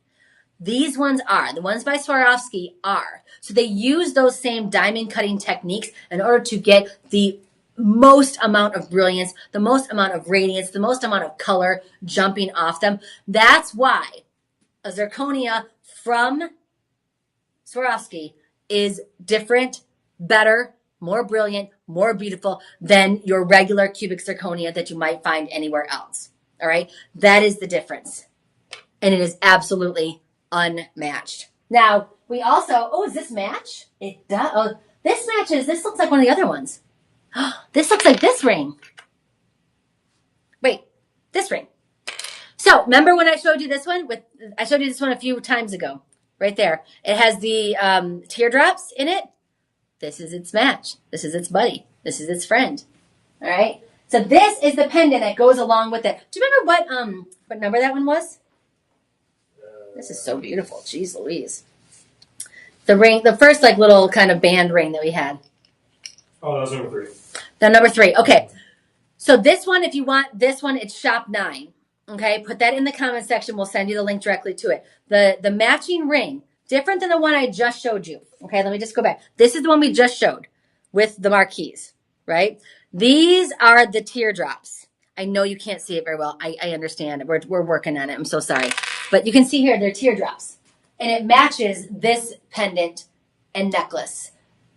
S1: These ones are. The ones by Swarovski are. So they use those same diamond cutting techniques in order to get the most amount of brilliance, the most amount of radiance, the most amount of color jumping off them. That's why a zirconia from Swarovski is different, better, more brilliant, more beautiful than your regular cubic zirconia that you might find anywhere else. All right. That is the difference. And it is absolutely unmatched. Now, we also, does this match? It does. Oh, this matches. This looks like one of the other ones. This looks like this ring. Wait, this ring. So remember when I showed you this one? I showed you this one a few times ago. Right there. It has the teardrops in it. This is its match. This is its buddy. This is its friend. All right. So this is the pendant that goes along with it. Do you remember what number that one was? This is so beautiful. Jeez Louise. The ring, the first like little kind of band ring that we had.
S2: Oh, that was number 3.
S1: The number 3. Okay. So this one, if you want this one, it's shop 9. Okay. Put that in the comment section. We'll send you the link directly to it. The matching ring, different than the one I just showed you. Okay. Let me just go back. This is the one we just showed with the marquees, right? These are the teardrops. I know you can't see it very well. I understand. We're working on it. I'm so sorry. But you can see here, they're teardrops. And it matches this pendant and necklace.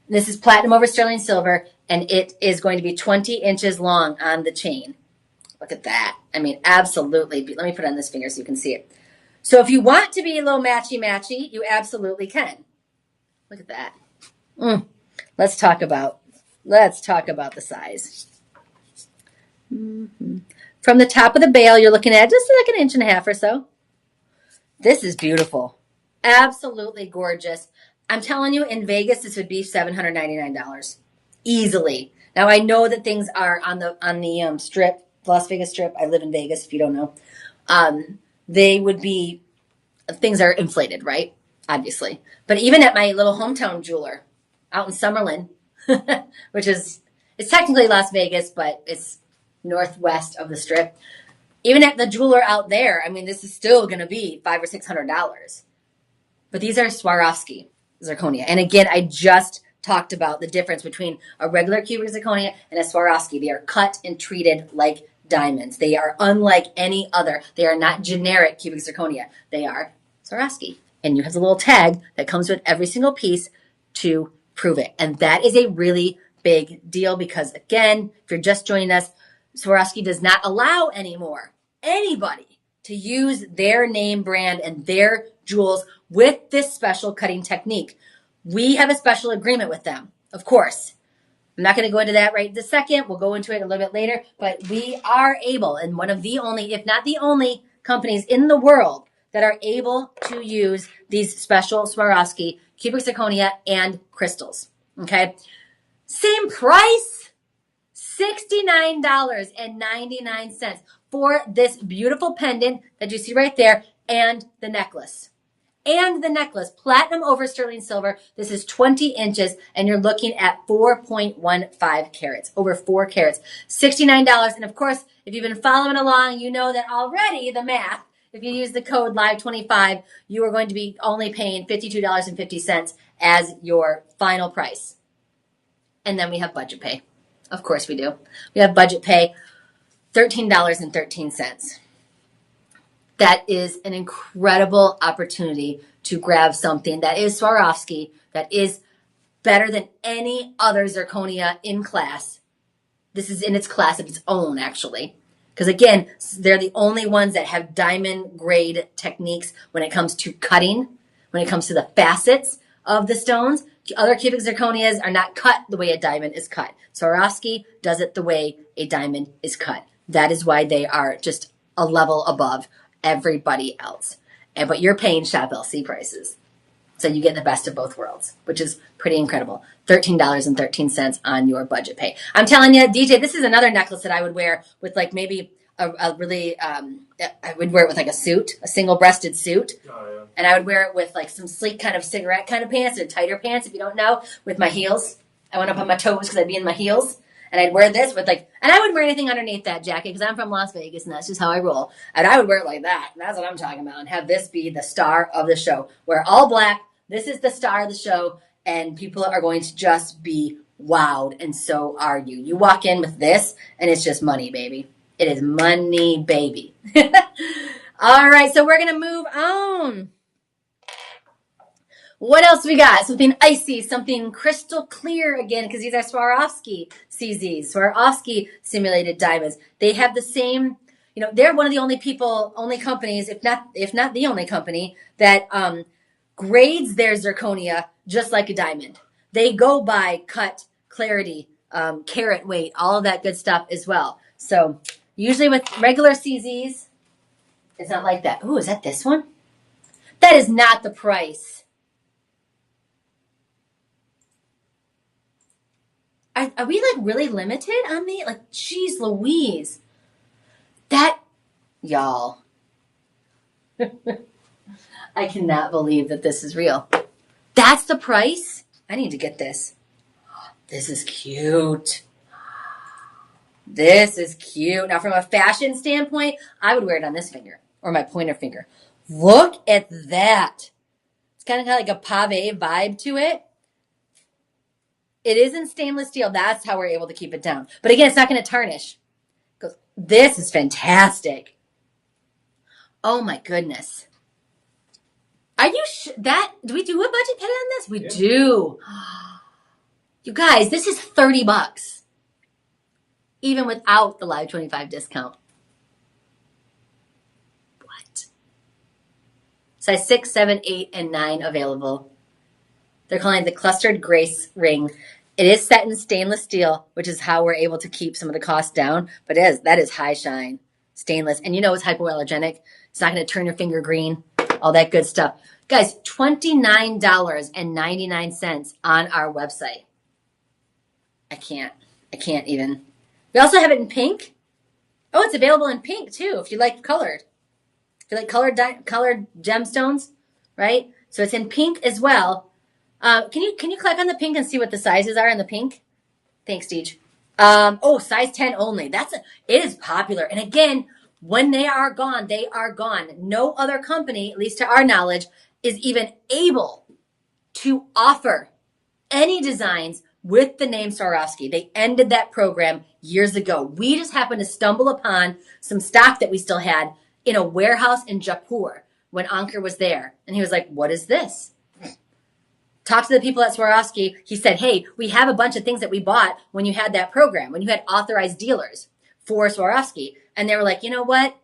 S1: This is platinum over sterling silver, and it is going to be 20 inches long on the chain. Look at that. I mean, absolutely. Let me put it on this finger so you can see it. So if you want to be a little matchy-matchy, you absolutely can. Look at that. Let's talk about the size. From the top of the bail, you're looking at just like 1.5 inches or so. This is beautiful. Absolutely gorgeous. I'm telling you, in Vegas, this would be $799 easily. Now I know that things are on the strip, Las Vegas Strip. I live in Vegas. If you don't know, things are inflated, right? Obviously, but even at my little hometown jeweler out in Summerlin, which it's technically Las Vegas, but it's northwest of the Strip. Even at the jeweler out there, I mean, this is still going to be $500 or $600. But these are Swarovski zirconia. And again, I just talked about the difference between a regular cubic zirconia and a Swarovski. They are cut and treated like diamonds. They are unlike any other. They are not generic cubic zirconia. They are Swarovski. And you have the little tag that comes with every single piece to prove it. And that is a really big deal because, again, if you're just joining us, Swarovski does not allow anymore anybody to use their name brand and their jewels with this special cutting technique. We have a special agreement with them, of course. I'm not going to go into that right this second. We'll go into it a little bit later, but we are able, and one of the only, if not the only companies in the world that are able to use these special Swarovski cubic zirconia and crystals. Okay. Same price. $69.99 for this beautiful pendant that you see right there and the necklace. Platinum over sterling silver. This is 20 inches and you're looking at 4.15 carats, over 4 carats, $69. And of course, if you've been following along, you know that already the math, if you use the code LIVE25, you are going to be only paying $52.50 as your final price. And then we have budget pay. Of course we do. We have budget pay, $13.13. That is an incredible opportunity to grab something that is Swarovski, that is better than any other zirconia in class. This is in its class of its own, actually. Because again, they're the only ones that have diamond grade techniques when it comes to cutting, when it comes to the facets of the stones. Other cubic zirconias are not cut the way a diamond is cut. Swarovski does it the way a diamond is cut. That is why they are just a level above everybody else. But you're paying Shop LC prices. So you get the best of both worlds, which is pretty incredible. $13.13 on your budget pay. I'm telling you, DJ, this is another necklace that I would wear with like maybe a really, I would wear it with like a suit, a single-breasted suit.
S2: Oh, yeah.
S1: And I would wear it with like some sleek kind of cigarette kind of pants and tighter pants, if you don't know, with my heels. I went up on my toes because I'd be in my heels. And I'd wear this with like, and I wouldn't wear anything underneath that jacket because I'm from Las Vegas and that's just how I roll. And I would wear it like that. That's what I'm talking about. And have this be the star of the show. Wear all black. This is the star of the show. And people are going to just be wowed. And so are you. You walk in with this and it's just money, baby. It is money, baby. All right. So we're going to move on. What else we got? Something icy, something crystal clear again, because these are Swarovski CZs, Swarovski simulated diamonds. They have the same, they're one of the only companies, if not the only company that grades their zirconia just like a diamond. They go by cut, clarity, carat weight, all of that good stuff as well. So usually with regular CZs, it's not like that. Ooh, is that this one? That is not the price. Are we like really limited on the, like, geez Louise. Y'all. I cannot believe that this is real. That's the price? I need to get this. This is cute. This is cute. Now, from a fashion standpoint, I would wear it on this finger or my pointer finger. Look at that. It's kind of got like a pave vibe to it. It is in stainless steel. That's how we're able to keep it down. But again, it's not going to tarnish. This is fantastic. Oh my goodness. Are you do we do a budget pay on this? We do. You guys, this is $30. Even without the Live 25 discount. What? Size 6, 7, 8, and 9 available. They're calling it the Clustered Grace Ring. It is set in stainless steel, which is how we're able to keep some of the costs down. But that is high shine stainless. And it's hypoallergenic. It's not going to turn your finger green. All that good stuff. Guys, $29.99 on our website. I can't even. We also have it in pink. Oh, it's available in pink too if you like colored. If you like colored gemstones, right? So it's in pink as well. Can you click on the pink and see what the sizes are in the pink? Thanks, Deej. Size 10 only. It is popular. And again, when they are gone, they are gone. No other company, at least to our knowledge, is even able to offer any designs with the name Swarovski. They ended that program years ago. We just happened to stumble upon some stock that we still had in a warehouse in Jaipur when Ankur was there. And he was like, what is this? Talked to the people at Swarovski. He said, hey, we have a bunch of things that we bought when you had that program, when you had authorized dealers for Swarovski. And they were like, you know what?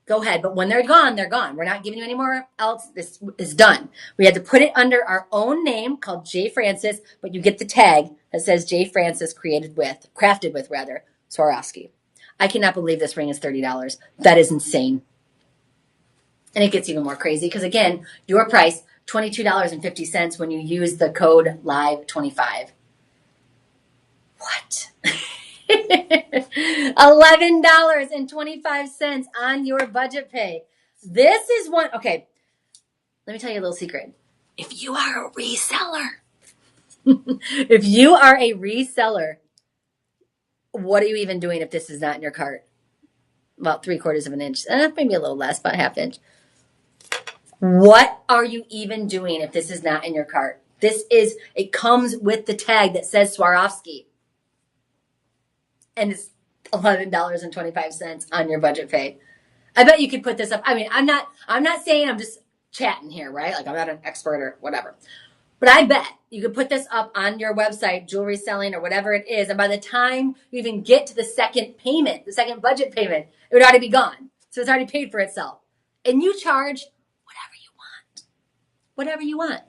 S1: Go ahead. But when they're gone, they're gone. We're not giving you any more else. This is done. We had to put it under our own name called J. Francis, but you get the tag that says J. Francis crafted with Swarovski. I cannot believe this ring is $30. That is insane. And it gets even more crazy because, again, your price, $22.50 when you use the code LIVE25. What? $11.25 on your budget pay. This is one. Okay, let me tell you a little secret. If you are a reseller, what are you even doing if this is not in your cart? About 3/4 of an inch, maybe a little less, about ½ inch. What are you even doing if this is not in your cart? It comes with the tag that says Swarovski. And it's $11.25 on your budget pay. I bet you could put this up. I mean, I'm not saying, I'm just chatting here, right? Like, I'm not an expert or whatever. But I bet you could put this up on your website, jewelry selling or whatever it is, and by the time you even get to the second payment, the second budget payment, it would already be gone. So it's already paid for itself. And you charge whatever you want. Whatever you want.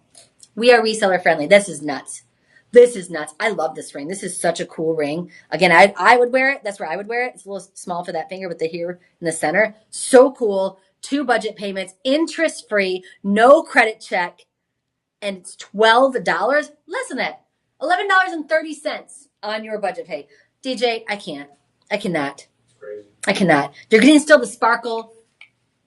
S1: We are reseller friendly. This is nuts. This is nuts. I love this ring. This is such a cool ring. Again, I would wear it. That's where I would wear it. It's a little small for that finger, but the here in the center. So cool. 2 budget payments, interest free, no credit check. And it's $12, less than that, $11.30 on your budget pay. DJ, I can't. I cannot.
S2: It's crazy.
S1: I cannot. You're getting still the sparkle.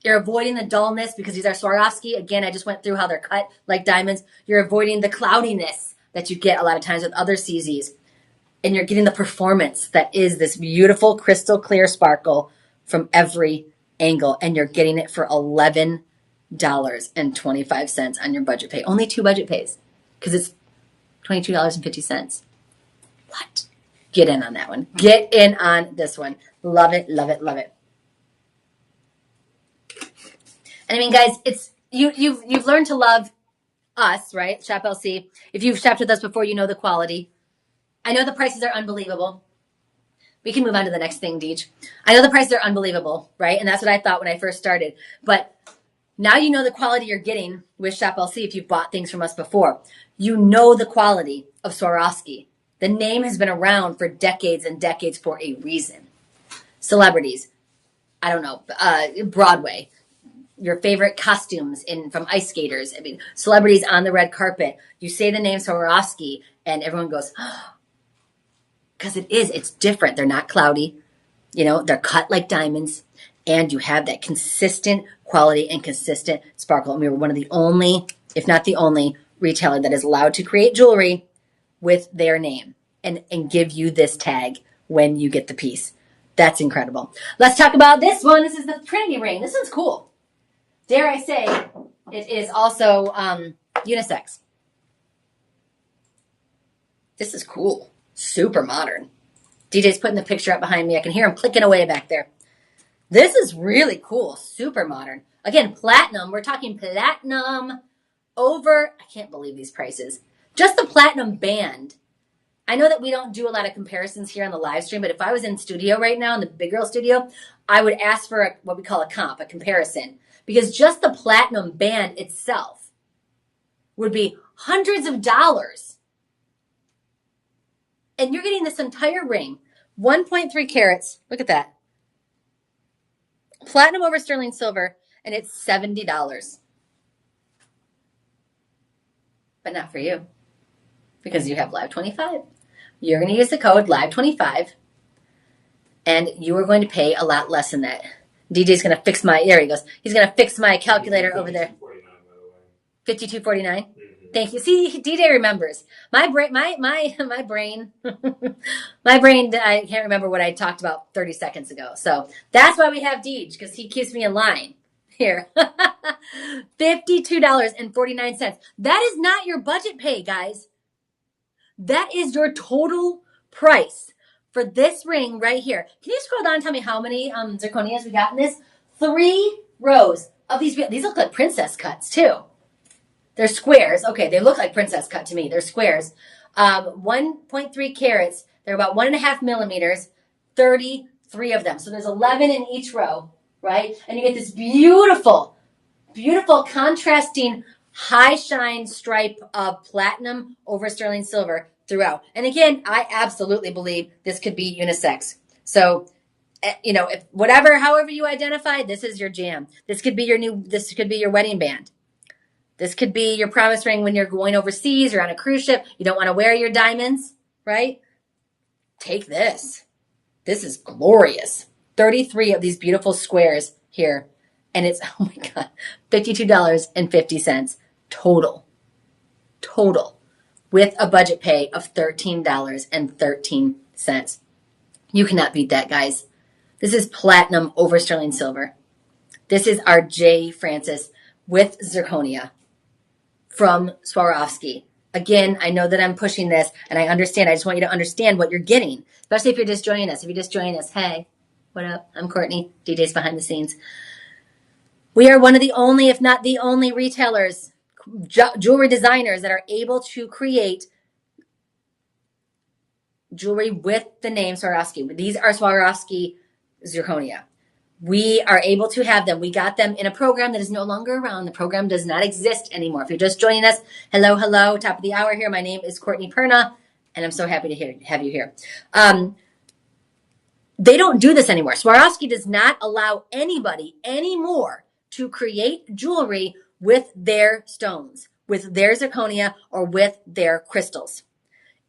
S1: You're avoiding the dullness because these are Swarovski. Again, I just went through how they're cut like diamonds. You're avoiding the cloudiness that you get a lot of times with other CZs. And you're getting the performance that is this beautiful crystal clear sparkle from every angle. And you're getting it for $11.25 on your budget pay. Only 2 budget pays because it's $22.50. What? Get in on that one. Get in on this one. Love it, love it, love it. And I mean, guys, it's you've learned to love us, right? Shop LC. If you've shopped with us before, you know the quality. I know the prices are unbelievable. We can move on to the next thing, Deej. I know the prices are unbelievable, right? And that's what I thought when I first started. But now you know the quality you're getting with Shop LC if you've bought things from us before. You know the quality of Swarovski. The name has been around for decades and decades for a reason. Celebrities, I don't know, Broadway, your favorite costumes from ice skaters. I mean, celebrities on the red carpet. You say the name Swarovski and everyone goes, because it's different. They're not cloudy. They're cut like diamonds. And you have that consistent quality and consistent sparkle. And we were one of the only, if not the only, retailer that is allowed to create jewelry with their name and give you this tag when you get the piece. That's incredible. Let's talk about this one. This is the Trinity ring. This one's cool. Dare I say, it is also unisex. This is cool. Super modern. DJ's putting the picture up behind me. I can hear him clicking away back there. This is really cool. Super modern. Again, platinum. We're talking platinum over, I can't believe these prices. Just the platinum band. I know that we don't do a lot of comparisons here on the live stream, but if I was in studio right now, in the Big Girl studio, I would ask for what we call a comp, a comparison. Because just the platinum band itself would be hundreds of dollars. And you're getting this entire ring, 1.3 carats. Look at that. Platinum over sterling silver, and it's $70. But not for you, because you have Live 25. You're going to use the code Live 25, and you are going to pay a lot less than that. DJ's going to fix there he goes. He's going to fix my calculator over there. $52.49. Thank you. See, DJ remembers. My brain, my brain, I can't remember what I talked about 30 seconds ago. So that's why we have Deej, because he keeps me in line. Here. $52.49. That is not your budget pay, guys. That is your total price for this ring right here. Can you scroll down and tell me how many zirconias we got in this? 3 rows of these. These look like princess cuts, too. They're squares. Okay, they look like princess cut to me. They're squares. 1.3 carats. They're about 1.5 millimeters. 33 of them. So there's 11 in each row, right? And you get this beautiful, beautiful contrasting high shine stripe of platinum over sterling silver throughout. And again, I absolutely believe this could be unisex. So, if however you identify, this is your jam. This could be your wedding band. This could be your promise ring when you're going overseas or on a cruise ship. You don't want to wear your diamonds, right? Take this. This is glorious. 33 of these beautiful squares here. And it's, oh my God, $52.50 total. Total. With a budget pay of $13.13. You cannot beat that, guys. This is platinum over sterling silver. This is our J. Francis with zirconia from Swarovski. Again, I know that I'm pushing this, and I understand. I just want you to understand what you're getting, especially if you're just joining us. If you're just joining us, hey, what up? I'm Courtney. DJ's behind the scenes. We are one of the only, if not the only, retailers, jewelry designers that are able to create jewelry with the name Swarovski. These are Swarovski zirconia. We are able to have them. We got them in a program that is no longer around. The program does not exist anymore. If you're just joining us, hello, hello, top of the hour here. My name is Courtney Perna, and I'm so happy to have you here. They don't do this anymore. Swarovski does not allow anybody anymore to create jewelry with their stones, with their zirconia, or with their crystals.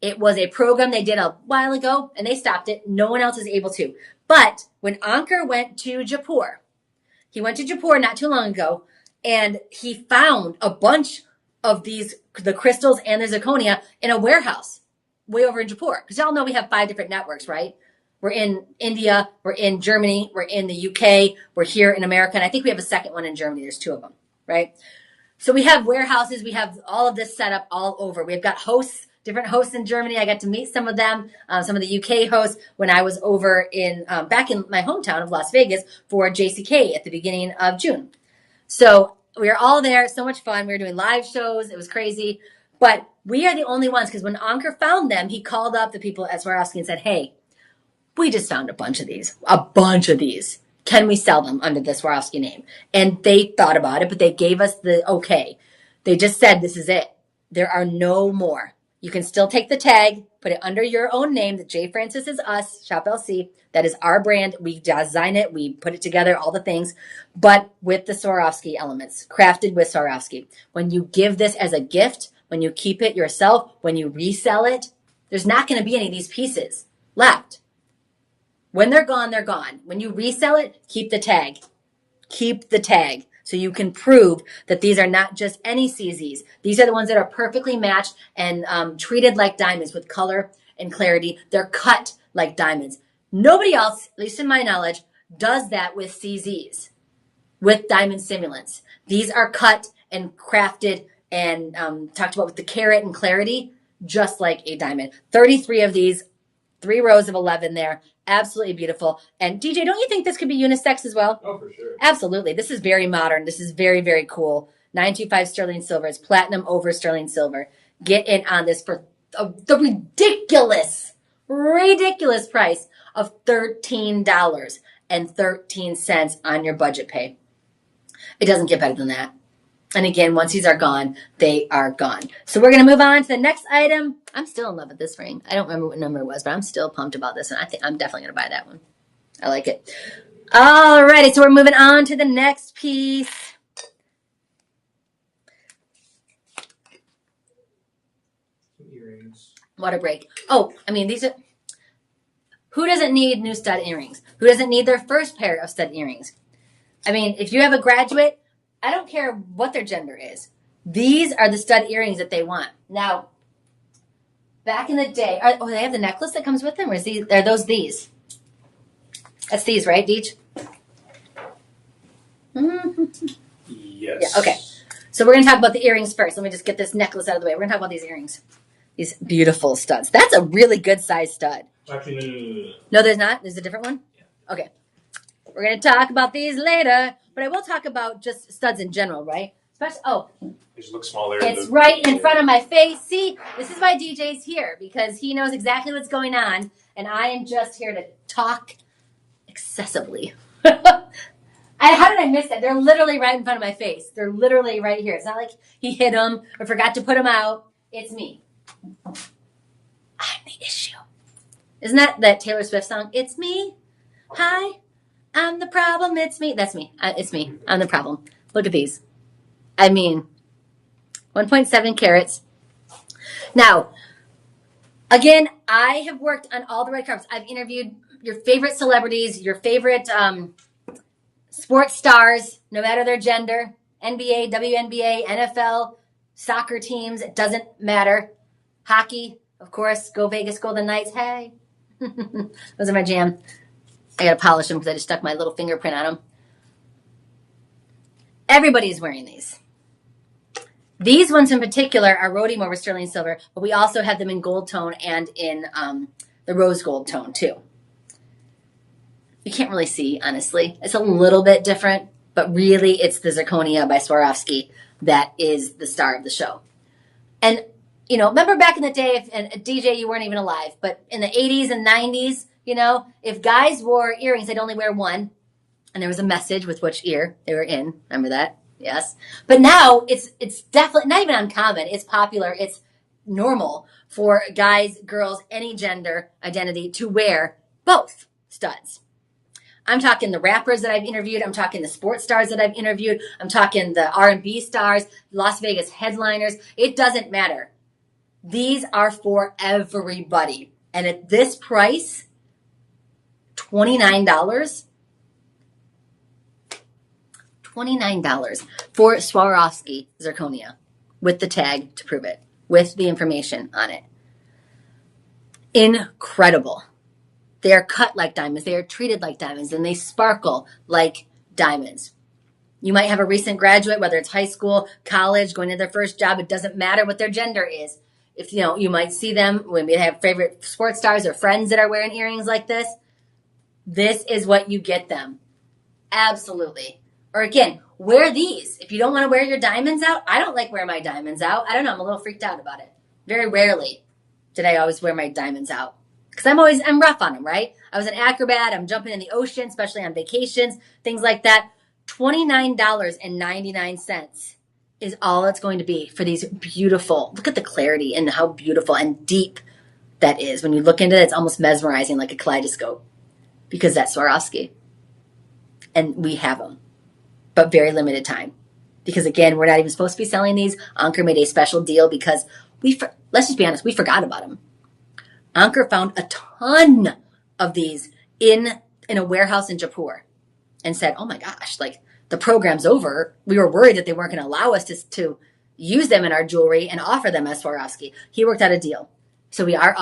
S1: It was a program they did a while ago, and they stopped it. No one else is able to. But when Ankur went to Jaipur, he went to Jaipur not too long ago, and he found a bunch of the crystals and the zirconia in a warehouse way over in Jaipur. Because y'all know we have 5 different networks, right? We're in India, we're in Germany, we're in the UK, we're here in America, and I think we have a second one in Germany. There's 2 of them, right? So we have warehouses, we have all of this set up all over. We've got hosts, different hosts in Germany. I got to meet some of them, some of the UK hosts when I was over in back in my hometown of Las Vegas for JCK at the beginning of June. So we were all there, so much fun. We were doing live shows. It was crazy. But we are the only ones, because when Ankur found them, he called up the people at Swarovski and said, hey, we just found a bunch of these. Can we sell them under the Swarovski name? And they thought about it, but they gave us the okay. They just said, this is it. There are no more. You can still take the tag, put it under your own name. The J. Francis is us, Shop LC. That is our brand. We design it. We put it together, all the things, but with the Swarovski elements, crafted with Swarovski. When you give this as a gift, when you keep it yourself, when you resell it, there's not going to be any of these pieces left. When they're gone, they're gone. When you resell it, keep the tag. Keep the tag so you can prove that these are not just any CZs. These are the ones that are perfectly matched and treated like diamonds with color and clarity. They're cut like diamonds. Nobody else, at least in my knowledge, does that with CZs, with diamond simulants. These are cut and crafted and talked about with the carat and clarity, just like a diamond. 33 of these, 3 rows of 11 there. Absolutely beautiful. And DJ, don't you think this could be unisex as well?
S2: Oh, for sure.
S1: Absolutely. This is very modern. This is very, very cool. 925 sterling silver. It's platinum over sterling silver. Get in on this for the ridiculous price of $13.13 on your budget pay. It doesn't get better than that. And again, once these are gone, they are gone. So we're going to move on to the next item. I'm still in love with this ring. I don't remember what number it was, but I'm still pumped about this. And I think I'm definitely going to buy that one. I like it. Alrighty, so we're moving on to the next piece.
S2: Some earrings.
S1: What a break. Oh, I mean, these are... Who doesn't need new stud earrings? Who doesn't need their first pair of stud earrings? I mean, if you have a graduate, I don't care what their gender is. These are the stud earrings that they want. Now, back in the day, they have the necklace that comes with them, or are those these? That's these, right, Deej?
S2: Yes.
S1: Yeah, okay. So we're going to talk about the earrings first. Let me just get this necklace out of the way. We're going to talk about these earrings. These beautiful studs. That's a really good size stud.
S2: Actually, no.
S1: No, there's not? There's a different one?
S2: Yeah.
S1: Okay. We're going to talk about these later, but I will talk about just studs in general, right? Especially,
S2: They just look smaller.
S1: it's right in front of my face. See, this is why DJ's here, because he knows exactly what's going on, and I am just here to talk excessively. How did I miss that? They're literally right in front of my face. They're literally right here. It's not like he hid them or forgot to put them out. It's me. I'm the issue. Isn't that Taylor Swift song? It's me. Hi. I'm the problem. It's me. That's me. It's me. I'm the problem. Look at these. I mean, 1.7 carats. Now, again, I have worked on all the red carpets. I've interviewed your favorite celebrities, your favorite sports stars, no matter their gender, NBA, WNBA, NFL, soccer teams. It doesn't matter. Hockey, of course. Go Vegas Golden Knights. Hey. Those are my jam. I got to polish them because I just stuck my little fingerprint on them. Everybody's wearing these. These ones in particular are rhodium over sterling silver, but we also have them in gold tone and in the rose gold tone too. You can't really see, honestly. It's a little bit different, but really it's the zirconia by Swarovski that is the star of the show. And, remember back in the day, and DJ, you weren't even alive, but in the 80s and 90s, if guys wore earrings, they'd only wear one. And there was a message with which ear they were in. Remember that? Yes. But now it's definitely not even uncommon. It's popular. It's normal for guys, girls, any gender identity to wear both studs. I'm talking the rappers that I've interviewed. I'm talking the sports stars that I've interviewed. I'm talking the R&B stars, Las Vegas headliners. It doesn't matter. These are for everybody. And at this price, $29 for Swarovski zirconia with the tag to prove it, with the information on it. Incredible. They are cut like diamonds. They are treated like diamonds, and they sparkle like diamonds. You might have a recent graduate, whether it's high school, college, going to their first job. It doesn't matter what their gender is. If you might see them when we have favorite sports stars or friends that are wearing earrings like this. This is what you get them. Absolutely. Or again, wear these. If you don't want to wear your diamonds out, I don't like wearing my diamonds out. I don't know. I'm a little freaked out about it. Very rarely did I always wear my diamonds out. Because I'm rough on them, right? I was an acrobat. I'm jumping in the ocean, especially on vacations, things like that. $29.99 is all it's going to be for these beautiful, look at the clarity and how beautiful and deep that is. When you look into it, it's almost mesmerizing, like a kaleidoscope, because that's Swarovski. And we have them, but very limited time. Because again, we're not even supposed to be selling these. Anker made a special deal because let's just be honest, we forgot about them. Anker found a ton of these in a warehouse in Jaipur and said, oh my gosh, like the program's over. We were worried that they weren't going to allow us to use them in our jewelry and offer them as Swarovski. He worked out a deal. So we are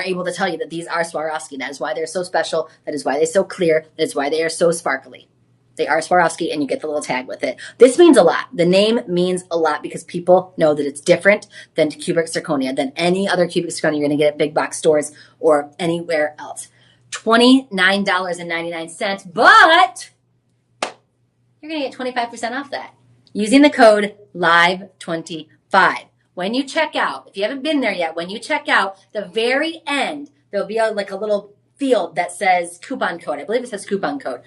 S1: able to tell you that these are Swarovski. That is why they're so special. That is why they're so clear. That is why they are so sparkly. They are Swarovski, and you get the little tag with it. This means a lot. The name means a lot because people know that it's different than cubic zirconia, than any other cubic zirconia you're going to get at big box stores or anywhere else. $29.99, but you're going to get 25% off that using the code LIVE25. When you check out, if you haven't been there yet, when you check out, the very end, there'll be a little field that says coupon code. I believe it says coupon code.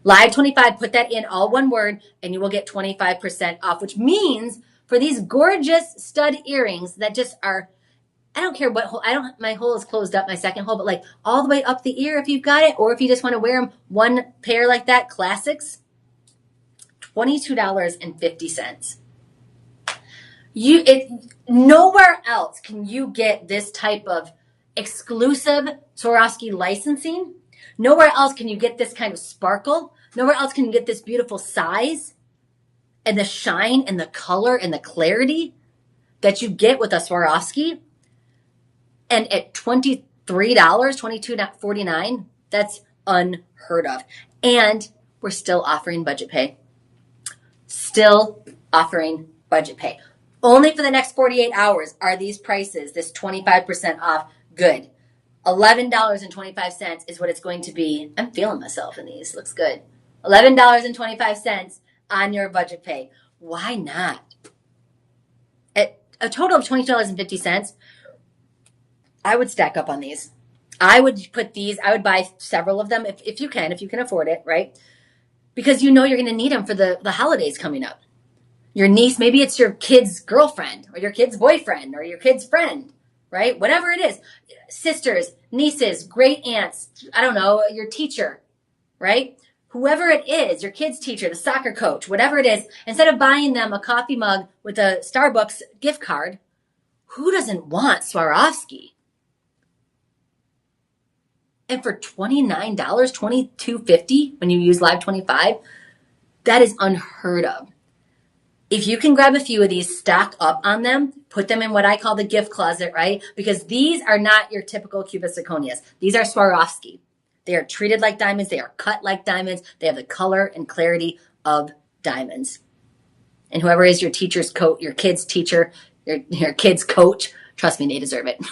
S1: Live25, put that in all one word, and you will get 25% off, which means for these gorgeous stud earrings that just are, I don't care what hole, my hole is closed up, my second hole, but like all the way up the ear if you've got it, or if you just want to wear them one pair like that, classics, $22.50. Nowhere else can you get this type of exclusive Swarovski licensing. Nowhere else can you get this kind of sparkle. Nowhere else can you get this beautiful size and the shine and the color and the clarity that you get with a Swarovski. And at $23, $22.49, that's unheard of. And we're still offering budget pay. Still offering budget pay. Only for the next 48 hours are these prices, this 25% off, good. $11.25 is what it's going to be. I'm feeling myself in these. Looks good. $11.25 on your budget pay. Why not? At a total of $22.50, I would stack up on these. I would buy several of them if you can afford it, right? Because you're going to need them for the holidays coming up. Your niece, maybe it's your kid's girlfriend or your kid's boyfriend or your kid's friend, right? Whatever it is. Sisters, nieces, great aunts, I don't know, your teacher, right? Whoever it is, your kid's teacher, the soccer coach, whatever it is, instead of buying them a coffee mug with a Starbucks gift card, who doesn't want Swarovski? And for $29, $22.50 when you use Live25, that is unheard of. If you can grab a few of these, stock up on them, put them in what I call the gift closet, right? Because these are not your typical cubic zirconias. These are Swarovski. They are treated like diamonds. They are cut like diamonds. They have the color and clarity of diamonds. And whoever is your teacher's coach, your kid's teacher, your kid's coach, trust me, they deserve it.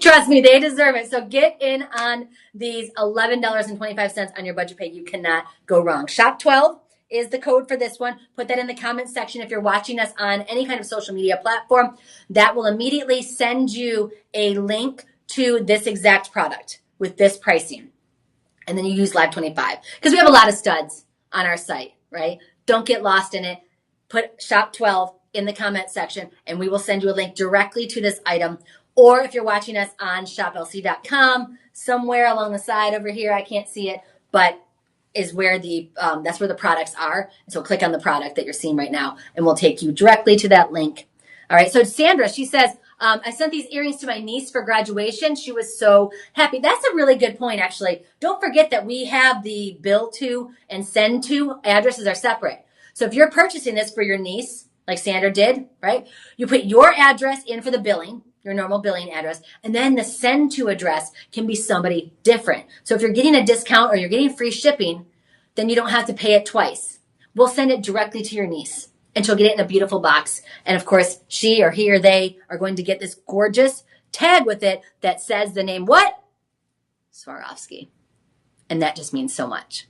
S1: Trust me, they deserve it. So get in on these $11.25 on your budget pay. You cannot go wrong. Shop 12 is the code for this one. Put that in the comment section if you're watching us on any kind of social media platform. That will immediately send you a link to this exact product with this pricing. And then you use Live 25 because we have a lot of studs on our site, right? Don't get lost in it. Put shop 12 in the comment section and we will send you a link directly to this item. Or if you're watching us on shoplc.com, somewhere along the side over here, I can't see it, but is where the that's where the products are. So click on the product that you're seeing right now and we'll take you directly to that link. All right, so Sandra, she says, I sent these earrings to my niece for graduation. She was so happy. That's a really good point, actually. Don't forget that we have the bill to and send to addresses are separate. So if you're purchasing this for your niece, like Sandra did, right? You put your address in for the billing, your normal billing address, and then the send to address can be somebody different. So if you're getting a discount or you're getting free shipping, then you don't have to pay it twice. We'll send it directly to your niece. And she'll get it in a beautiful box. And of course, she or he or they are going to get this gorgeous tag with it that says the name what? Swarovski. And that just means so much.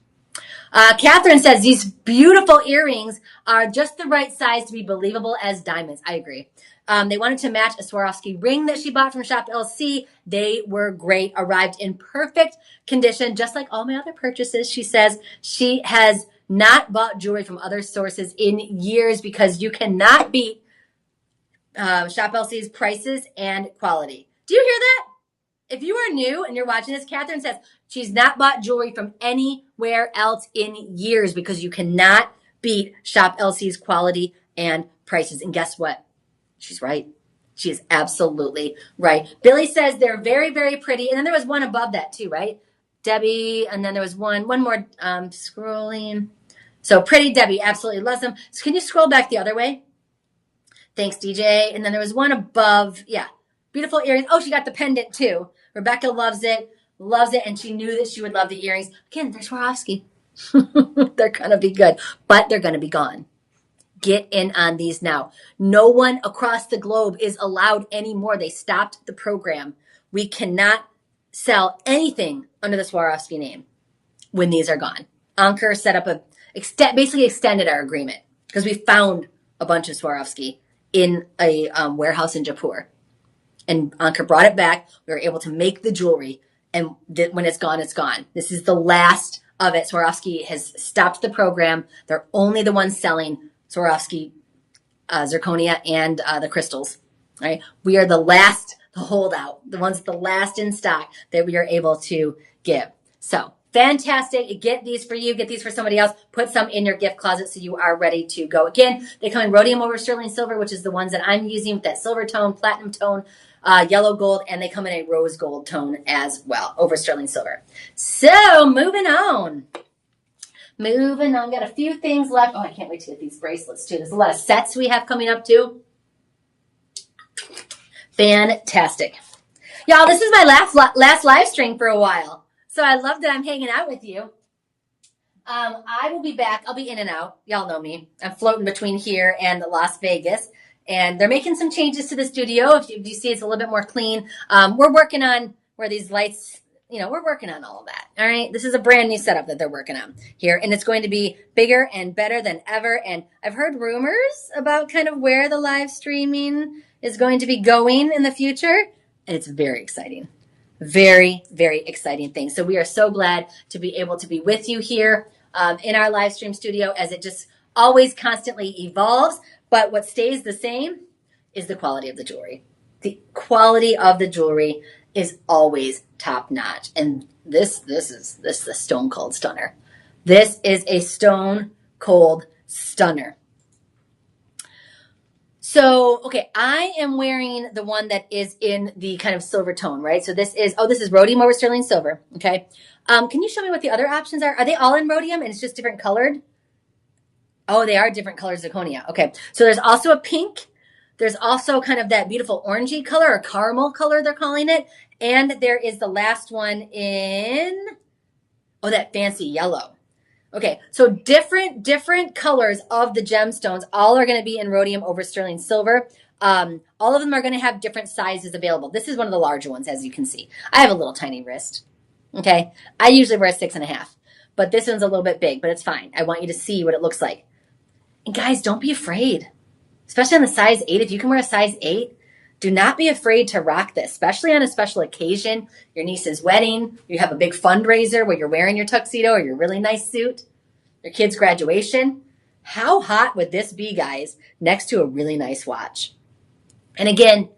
S1: Catherine says, these beautiful earrings are just the right size to be believable as diamonds. I agree. They wanted to match a Swarovski ring that she bought from Shop LC. They were great, arrived in perfect condition, just like all my other purchases. She says she has not bought jewelry from other sources in years because you cannot beat Shop LC's prices and quality. Do you hear that? If you are new and you're watching this, Catherine says she's not bought jewelry from anywhere else in years because you cannot beat Shop LC's quality and prices. And guess what? She's right. She is absolutely right. Billy says they're very, very pretty. And then there was one above that too, right? Debbie, and then there was one more scrolling. So Pretty Debbie absolutely loves them. So can you scroll back the other way? Thanks, DJ. And then there was one above. Yeah. Beautiful earrings. Oh, she got the pendant too. Rebecca loves it, and she knew that she would love the earrings. Again, they're Swarovski. They're going to be good, but they're going to be gone. Get in on these now. No one across the globe is allowed anymore. They stopped the program. We cannot sell anything under the Swarovski name when these are gone. Ankur set up basically extended our agreement because we found a bunch of Swarovski in a warehouse in Jaipur. And Ankur brought it back. We were able to make the jewelry. And when it's gone, it's gone. This is the last of it. Swarovski has stopped the program. They're only the ones selling Swarovski, zirconia, and the crystals. Right? We are the last to hold out. The ones the last in stock that we are able to give. So fantastic. Get these for you. Get these for somebody else. Put some in your gift closet so you are ready to go. Again, they come in rhodium over sterling silver, which is the ones that I'm using with that silver tone, platinum tone, yellow gold, and they come in a rose gold tone as well over sterling silver. So moving on. Got a few things left. Oh, I can't wait to get these bracelets too. There's a lot of sets we have coming up too. Fantastic. Y'all, this is my last live stream for a while. So I love that I'm hanging out with you. I will be back. I'll be in and out. Y'all know me. I'm floating between here and Las Vegas. And they're making some changes to the studio. If you see, it's a little bit more clean. We're working on where these lights, we're working on all of that. All right. This is a brand new setup that they're working on here. And it's going to be bigger and better than ever. And I've heard rumors about kind of where the live streaming is going to be going in the future. And it's very exciting. Very, very exciting thing. So we are so glad to be able to be with you here in our live stream studio as it just always constantly evolves. But what stays the same is the quality of the jewelry. The quality of the jewelry is always top notch. And this is a stone cold stunner. This is a stone cold stunner. So, okay, I am wearing the one that is in the kind of silver tone, right? So this is rhodium over sterling silver, okay? Can you show me what the other options are? Are they all in rhodium and it's just different colored? Oh, they are different colors zirconia. Okay, so there's also a pink. There's also kind of that beautiful orangey color or caramel color, they're calling it. And there is the last one in, that fancy yellow. Okay, so different colors of the gemstones. All are going to be in rhodium over sterling silver. All of them are going to have different sizes available. This is one of the larger ones, as you can see. I have a little tiny wrist. Okay, I usually wear a 6.5. but this one's a little bit big, but it's fine. I want you to see what it looks like. And guys, don't be afraid, especially on the size 8. If you can wear a size 8, do not be afraid to rock this, especially on a special occasion, your niece's wedding, you have a big fundraiser where you're wearing your tuxedo or your really nice suit, your kid's graduation. How hot would this be, guys, next to a really nice watch? And again,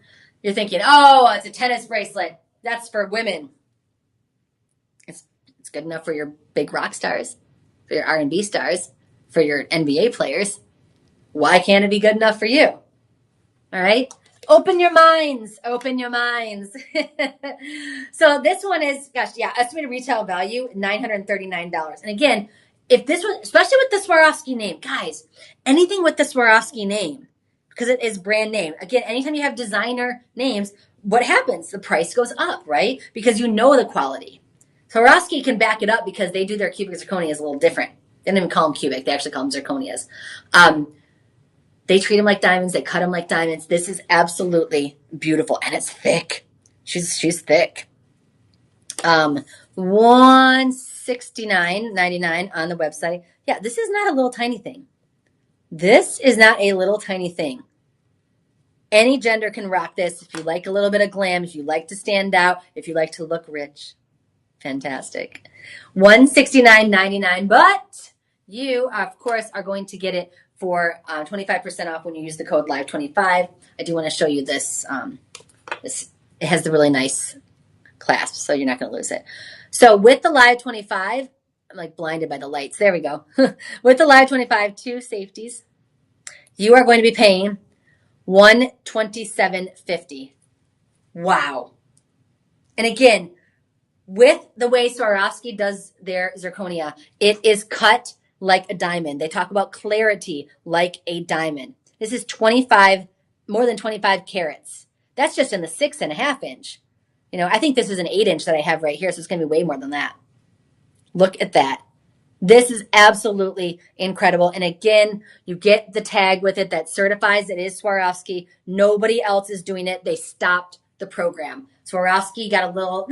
S1: you're thinking, oh, it's a tennis bracelet. That's for women. It's good enough for your big rock stars, for your R&B stars, for your NBA players. Why can't it be good enough for you? All right? Open your minds. Open your minds. So this one is, gosh, yeah, estimated retail value, $939. And again, if this one, especially with the Swarovski name, guys, anything with the Swarovski name, because it is brand name. Again, anytime you have designer names, what happens? The price goes up, right? Because you know the quality. Swarovski can back it up because they do their cubic zirconias a little different. They don't even call them cubic. They actually call them zirconias. They treat them like diamonds. They cut them like diamonds. This is absolutely beautiful. And it's thick. She's thick. $169.99 on the website. Yeah, this is not a little tiny thing. This is not a little tiny thing. Any gender can rock this. If you like a little bit of glam, if you like to stand out, if you like to look rich. Fantastic. $169.99, but you, of course, are going to get it for 25% off when you use the code LIVE25. I do want to show you this. It has the really nice clasp, so you're not going to lose it. So with the LIVE25, I'm like blinded by the lights. There we go. With the LIVE25, 2 safeties, you are going to be paying $127.50. Wow. And again, with the way Swarovski does their zirconia, it is cut like a diamond. They talk about clarity like a diamond. This is more than 25 carats. That's just in the 6.5 inch. You know, I think this is an 8 inch that I have right here, so it's going to be way more than that. Look at that. This is absolutely incredible. And again, you get the tag with it that certifies it is Swarovski. Nobody else is doing it. They stopped the program. Swarovski got a little,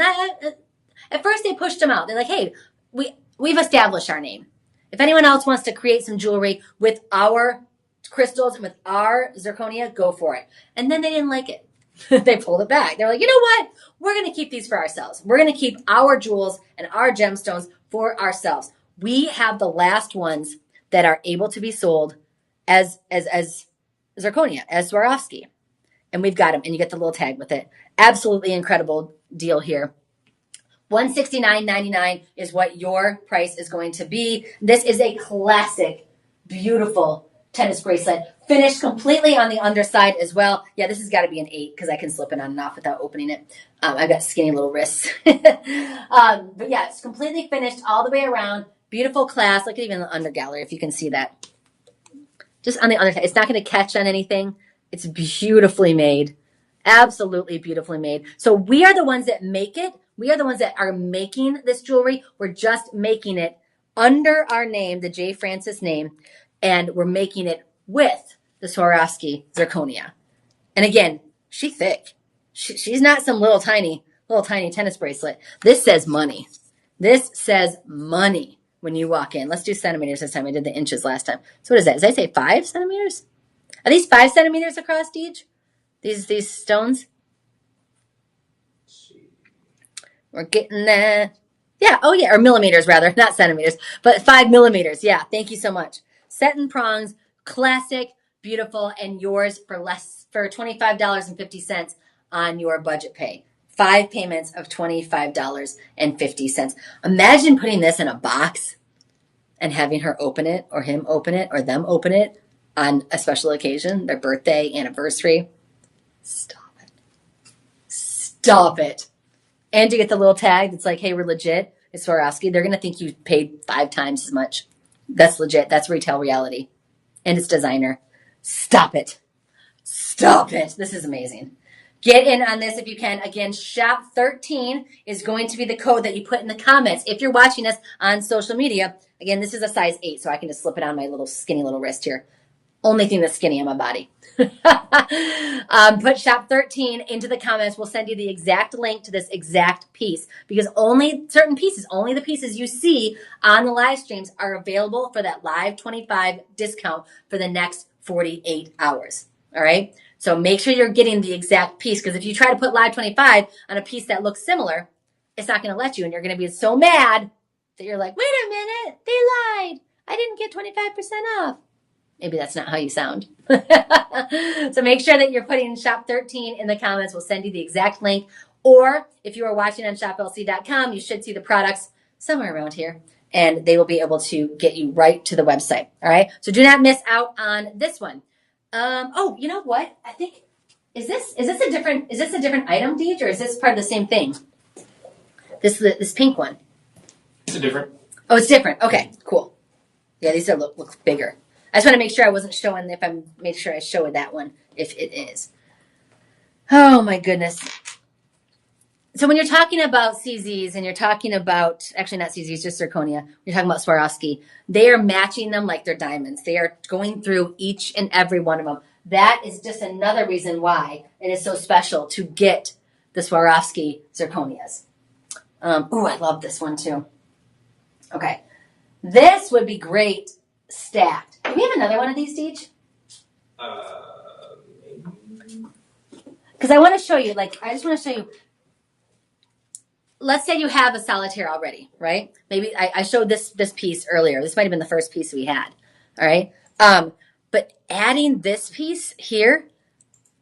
S1: at first they pushed them out. They're like, hey, we've established our name. If anyone else wants to create some jewelry with our crystals and with our zirconia, go for it. And then they didn't like it. They pulled it back. They're like, you know what? We're going to keep these for ourselves. We're going to keep our jewels and our gemstones for ourselves. We have the last ones that are able to be sold as zirconia, as Swarovski. And we've got them, and you get the little tag with it. Absolutely incredible deal here. $169.99 is what your price is going to be. This is a classic, beautiful tennis bracelet, finished completely on the underside as well. Yeah, this has got to be an 8 because I can slip it on and off without opening it. I've got skinny little wrists. But yeah, it's completely finished all the way around. Beautiful class. Look at even the under gallery if you can see that. Just on the other side. It's not going to catch on anything. It's beautifully made. Absolutely beautifully made. So we are the ones that make it. We are the ones that are making this jewelry. We're just making it under our name, the J. Francis name, and we're making it with the Swarovski zirconia. And again, she's thick. She's not some little tiny tennis bracelet. This says money. This says money when you walk in. Let's do centimeters this time. I did the inches last time. So what is that? Did I say 5 centimeters? Are these 5 centimeters across each? These stones? We're getting there. Yeah, oh yeah, or millimeters rather, not centimeters, but 5 millimeters. Yeah, thank you so much. Set and prongs, classic, beautiful, and yours for $25.50 on your budget pay. 5 payments of $25.50. Imagine putting this in a box and having her open it, or him open it, or them open it on a special occasion, their birthday, anniversary. Stop it. Stop it. And you get the little tag that's like, hey, we're legit. It's Swarovski. They're going to think you paid 5 times as much. That's legit. That's retail reality. And it's designer. Stop it. Stop it. This is amazing. Get in on this if you can. Again, SHOP13 is going to be the code that you put in the comments. If you're watching us on social media, again, this is a size 8, so I can just slip it on my little skinny little wrist here. Only thing that's skinny on my body. Put shop 13 into the comments. We'll send you the exact link to this exact piece because only certain pieces, only the pieces you see on the live streams are available for that live 25 discount for the next 48 hours. All right. So make sure you're getting the exact piece because if you try to put live 25 on a piece that looks similar, it's not going to let you. And you're going to be so mad that you're like, wait a minute, they lied. I didn't get 25% off. Maybe that's not how you sound. So make sure that you're putting shop 13 in the comments. We'll send you the exact link. Or if you are watching on shoplc.com, you should see the products somewhere around here and they will be able to get you right to the website. All right. So do not miss out on this one. Oh, you know what? I think, is this a different item, Deej, or is this part of the same thing? This pink one.
S2: It's different.
S1: Oh, it's different. Okay, cool. Yeah, these look bigger. I just want to make sure I wasn't showing, if I made sure I showed that one, if it is. Oh my goodness. So when you're talking about CZs and you're talking about, actually not CZs, just zirconia, you're talking about Swarovski, they are matching them like they're diamonds. They are going through each and every one of them. That is just another reason why it is so special to get the Swarovski zirconias. Oh, I love this one too. Okay. This would be great stacked. Do we have another one of these, Deej? Because I want to show you, I just want to show you. Let's say you have a solitaire already, right? Maybe I showed this piece earlier. This might have been the first piece we had, all right? But adding this piece here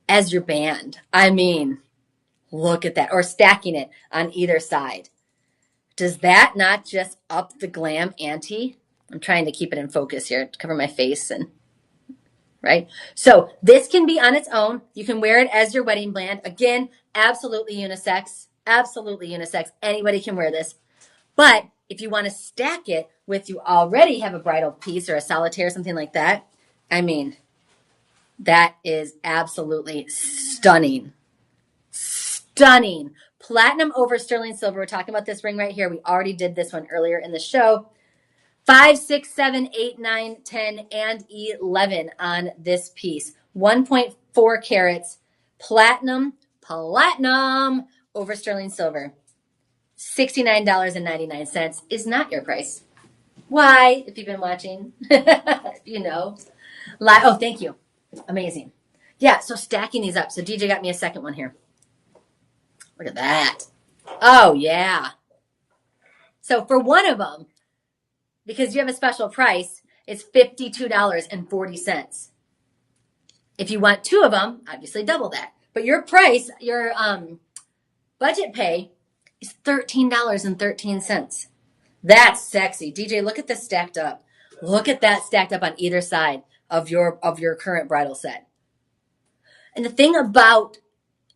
S1: as your band, I mean, look at that. Or stacking it on either side. Does that not just up the glam ante? I'm trying to keep it in focus here to cover my face and right? So this can be on its own. You can wear it as your wedding band. Again, absolutely unisex. Absolutely unisex. Anybody can wear this. But if you want to stack it with you already have a bridal piece or a solitaire, something like that, I mean, that is absolutely stunning. Stunning. Platinum over sterling silver. We're talking about this ring right here. We already did this one earlier in the show. 5, 6, 7, 8, 9, 10, and 11 on this piece. 1.4 carats. Platinum over sterling silver. $69.99 is not your price. Why? If you've been watching, you know. Oh, thank you. Amazing. Yeah, so stacking these up. So DJ got me a second one here. Look at that. Oh, yeah. So for one of them, because you have a special price, it's $52.40. If you want two of them, obviously double that. But your price, your budget pay is $13.13. That's sexy. DJ, look at this stacked up. Look at that stacked up on either side of your current bridal set. And the thing about,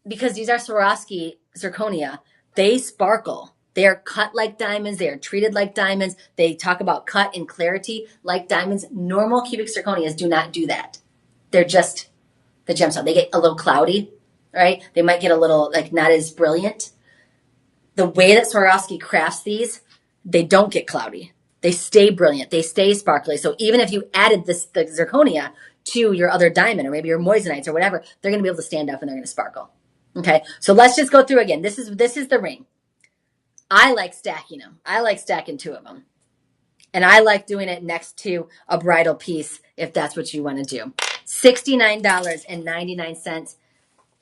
S1: because these are Swarovski zirconia, they sparkle. They are cut like diamonds. They are treated like diamonds. They talk about cut and clarity like diamonds. Normal cubic zirconias do not do that. They're just the gemstone. They get a little cloudy, right? They might get a little, not as brilliant. The way that Swarovski crafts these, they don't get cloudy. They stay brilliant. They stay sparkly. So even if you added the zirconia to your other diamond or maybe your moissanite or whatever, they're going to be able to stand up and they're going to sparkle. Okay, so let's just go through again. This is the ring. I like stacking them. I like stacking two of them. And I like doing it next to a bridal piece if that's what you want to do. $69.99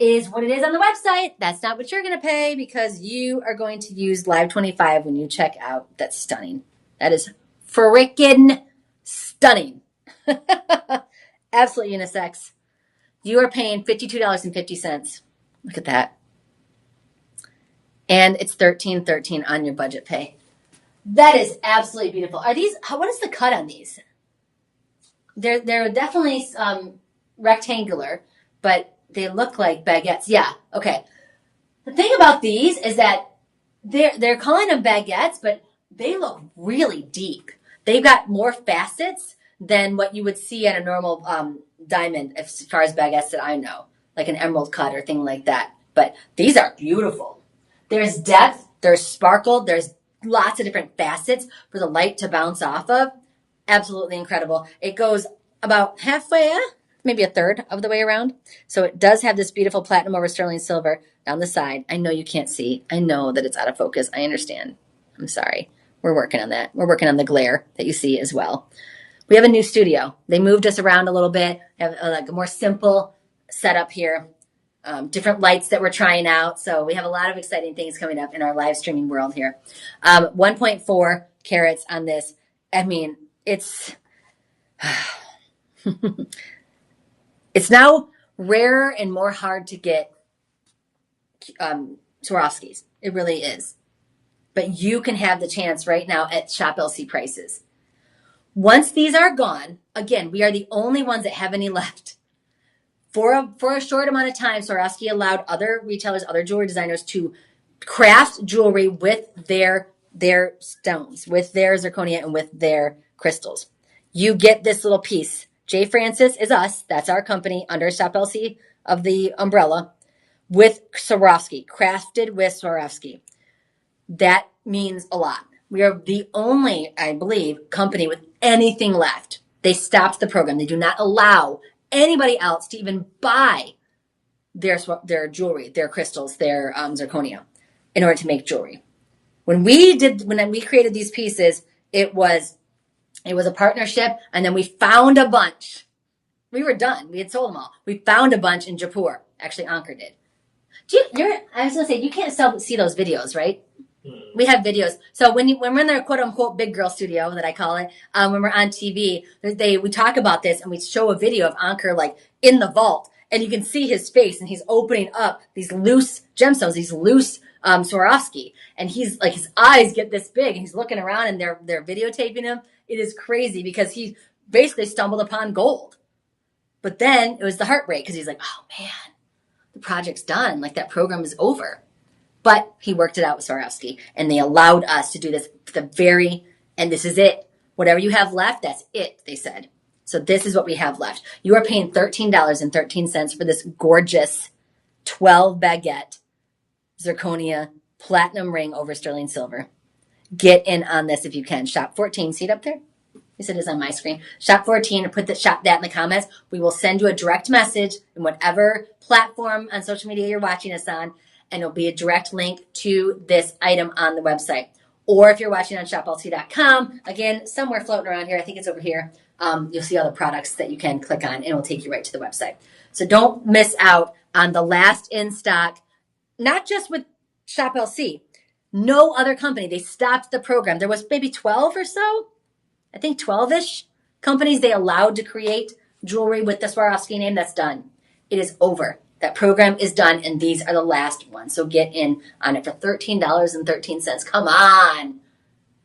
S1: is what it is on the website. That's not what you're going to pay because you are going to use Live 25 when you check out. That's stunning. That is freaking stunning. Absolutely unisex. You are paying $52.50. Look at that. And it's $13.13 on your budget pay. That is absolutely beautiful. Are these, what is the cut on these? They're definitely rectangular, but they look like baguettes. Yeah, okay. The thing about these is that they're calling them baguettes, but they look really deep. They've got more facets than what you would see at a normal diamond as far as baguettes that I know, like an emerald cut or thing like that. But these are beautiful. There's depth, there's sparkle, there's lots of different facets for the light to bounce off of. Absolutely incredible. It goes about halfway, maybe a third of the way around. So it does have this beautiful platinum over sterling silver down the side. I know you can't see. I know that it's out of focus. I understand. I'm sorry. We're working on that. We're working on the glare that you see as well. We have a new studio. They moved us around a little bit. Have like a more simple setup here. Different lights that we're trying out. So we have a lot of exciting things coming up in our live streaming world here. 1.4 carats on this. I mean, it's it's now rarer and more hard to get Swarovskis. It really is. But you can have the chance right now at Shop LC prices. Once these are gone, again, we are the only ones that have any left. For a short amount of time, Swarovski allowed other retailers, other jewelry designers to craft jewelry with their stones, with their zirconia and with their crystals. You get this little piece. J. Francis is us. That's our company under Shop LC of the umbrella with Swarovski, crafted with Swarovski. That means a lot. We are the only, I believe, company with anything left. They stopped the program. They do not allow anybody else to even buy their jewelry, their crystals, their zirconia in order to make jewelry. When we created these pieces, it was a partnership, and then we found a bunch. We were done. We had sold them all. We found a bunch in Jaipur. Actually, Ankur did. I was going to say, you can't see those videos, right? We have videos. So when we're in their quote unquote big girl studio, that I call it, when we're on TV, we talk about this and we show a video of Ankur like in the vault, and you can see his face and he's opening up these loose gemstones, these loose Swarovski, and he's like, his eyes get this big and he's looking around and they're videotaping him. It is crazy because he basically stumbled upon gold. But then it was the heartbreak because he's like, oh man, the project's done. Like that program is over. But he worked it out with Swarovski, and they allowed us to do this and this is it. Whatever you have left, that's it, they said. So this is what we have left. You are paying $13.13 for this gorgeous 12 baguette zirconia platinum ring over sterling silver. Get in on this if you can. Shop 14, see it up there? Yes, it is on my screen. Shop 14, and shop that in the comments. We will send you a direct message in whatever platform on social media you're watching us on, and it'll be a direct link to this item on the website. Or if you're watching on shoplc.com, again, somewhere floating around here, I think it's over here, you'll see all the products that you can click on, and it will take you right to the website. So don't miss out on the last in stock, not just with Shop LC. No other company, they stopped the program. There was maybe 12 or so, I think 12-ish companies they allowed to create jewelry with the Swarovski name. That's done. It is over. That program is done, and these are the last ones. So get in on it for $13.13. Come on.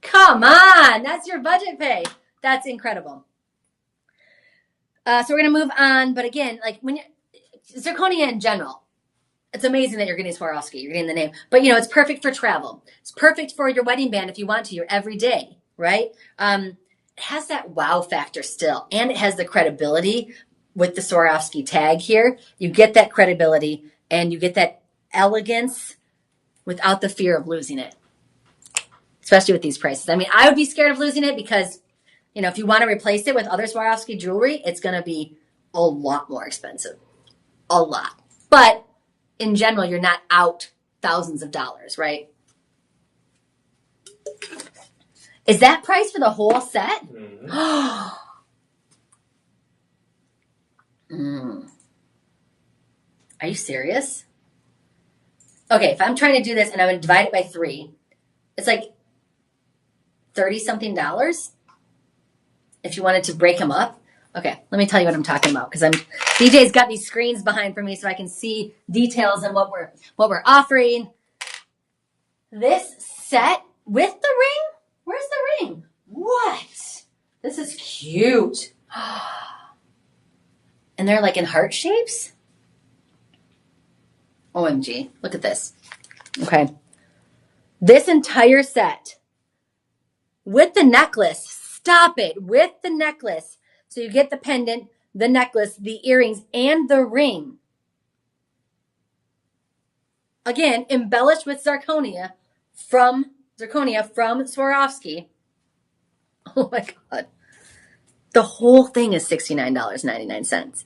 S1: Come on. That's your budget pay. That's incredible. So we're going to move on. But again, like zirconia in general, it's amazing that you're getting Swarovski. You're getting the name. But, it's perfect for travel. It's perfect for your wedding band if you want to, your everyday, right? It has that wow factor still, and it has the credibility. With the Swarovski tag here, you get that credibility and you get that elegance without the fear of losing it, especially with these prices. I mean, I would be scared of losing it because, if you want to replace it with other Swarovski jewelry, it's going to be a lot more expensive, a lot. But in general, you're not out thousands of dollars, right? Is that price for the whole set? Mm-hmm. Are you serious? Okay, if I'm trying to do this and I'm going to divide it by 3, it's like $30-something if you wanted to break them up. Okay, let me tell you what I'm talking about because DJ's got these screens behind for me so I can see details on what we're offering. This set with the ring? Where's the ring? What? This is cute. And they're like in heart shapes? OMG, look at this. Okay. This entire set with the necklace, stop it, with the necklace. So you get the pendant, the necklace, the earrings, and the ring. Again, embellished with zirconia from Swarovski. Oh my God. The whole thing is $69.99.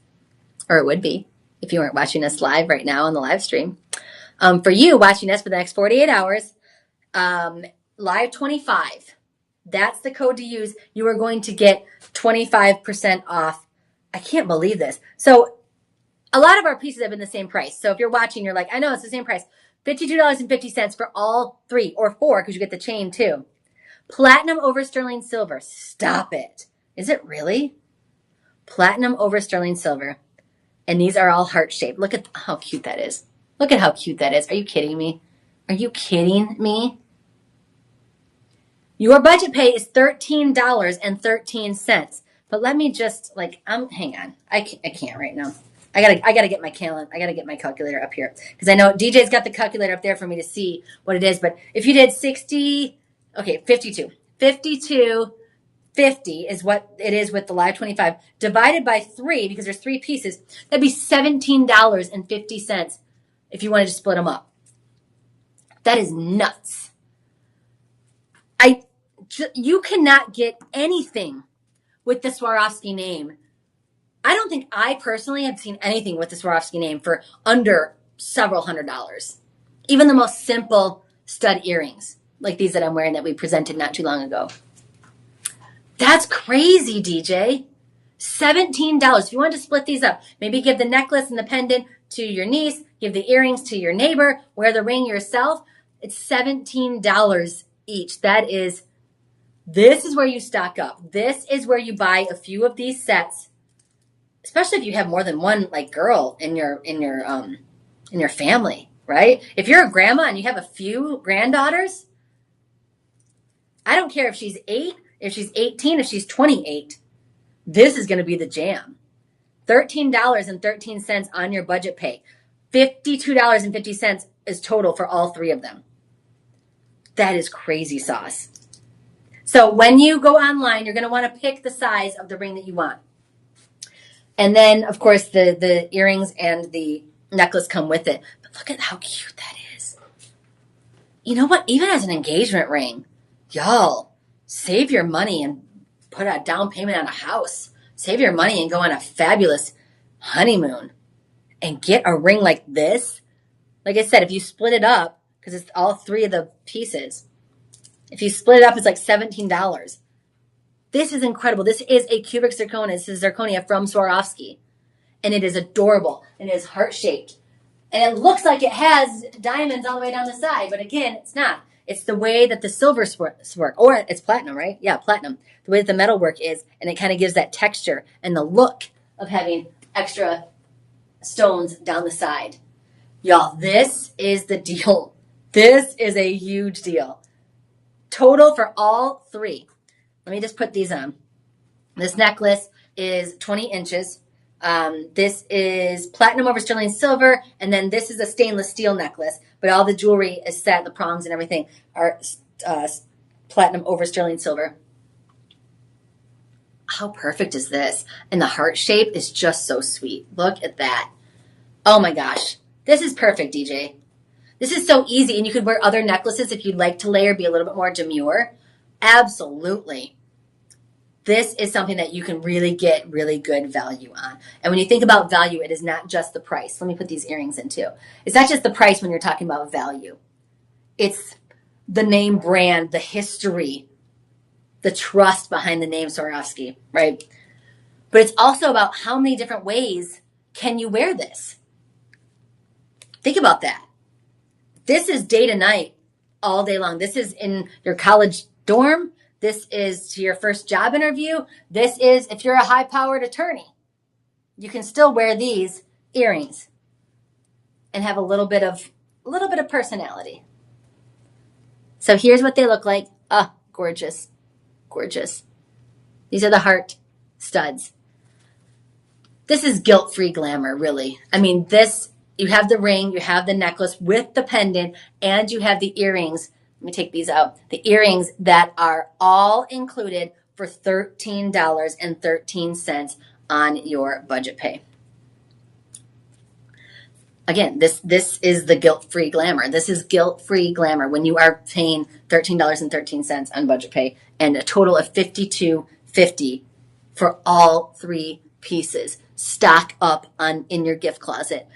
S1: Or it would be if you weren't watching us live right now on the live stream. For you watching us for the next 48 hours, live 25. That's the code to use. You are going to get 25% off. I can't believe this. So a lot of our pieces have been the same price. So if you're watching, you're like, I know it's the same price. $52.50 for all 3 or 4 because you get the chain too. Platinum over sterling silver. Stop it. Is it really? Platinum over sterling silver. And these are all heart-shaped. Look at how cute that is. Look at how cute that is. Are you kidding me? Are you kidding me? Your budget pay is $13.13. But let me just hang on. I can't right now. I gotta get my calendar. I gotta get my calculator up here because I know DJ's got the calculator up there for me to see what it is. But if you did 52, 50 is what it is with the live 25 divided by 3 because there's 3 pieces. That'd be $17.50 if you wanted to split them up. That is nuts. You cannot get anything with the Swarovski name. I don't think I personally have seen anything with the Swarovski name for under several $100s. Even the most simple stud earrings, like these that I'm wearing that we presented not too long ago. That's crazy, DJ. $17. If you want to split these up, maybe give the necklace and the pendant to your niece, give the earrings to your neighbor, wear the ring yourself. It's $17 each. This is where you stock up. This is where you buy a few of these sets, especially if you have more than one girl in your family, right? If you're a grandma and you have a few granddaughters, I don't care if she's 8, if she's 18, if she's 28. This is going to be the jam. $13.13 on your budget pay. $52.50 is total for all 3 of them. That is crazy sauce. So when you go online, you're going to want to pick the size of the ring that you want. And then, of course, the earrings and the necklace come with it. But look at how cute that is. You know what? Even as an engagement ring, y'all, save your money and put a down payment on a house. Save your money and go on a fabulous honeymoon. And get a ring like this. Like I said, if you split it up, because it's all 3 of the pieces, if you split it up, it's like $17. This is incredible. This is a cubic zirconia. This is zirconia from Swarovski. And it is adorable. And it is heart-shaped. And it looks like it has diamonds all the way down the side. But again, it's not. It's the way that the silver work. Or it's platinum, right? Yeah, platinum. The way that the metal work is. And it kind of gives that texture and the look of having extra stones down the side. Y'all, this is the deal. This is a huge deal. Total for all 3. Let me just put these on. This necklace is 20 inches. This is platinum over sterling silver. And then this is a stainless steel necklace. But all the jewelry is set, the prongs and everything are platinum over sterling silver. How perfect is this? And the heart shape is just so sweet. Look at that. Oh my gosh. This is perfect, DJ. This is so easy. And you could wear other necklaces if you'd like to layer, be a little bit more demure. Absolutely. This is something that you can really get really good value on. And when you think about value, it is not just the price. Let me put these earrings in too. It's not just the price when you're talking about value. It's the name brand, the history, the trust behind the name Swarovski, right? But it's also about how many different ways can you wear this? Think about that. This is day to night, all day long. This is in your college dorm. This is to your first job interview. This is if you're a high-powered attorney. You can still wear these earrings and have a little bit of personality. So here's what they look like. Ah, gorgeous. Gorgeous. These are the heart studs. This is guilt-free glamour, really. I mean, you have the ring, you have the necklace with the pendant, and you have the earrings. Let me take these out. The earrings that are all included for $13.13 on your budget pay. Again, this is the guilt-free glamour. This is guilt-free glamour when you are paying $13.13 on budget pay and a total of $52.50 for all 3 pieces. Stock up in your gift closet.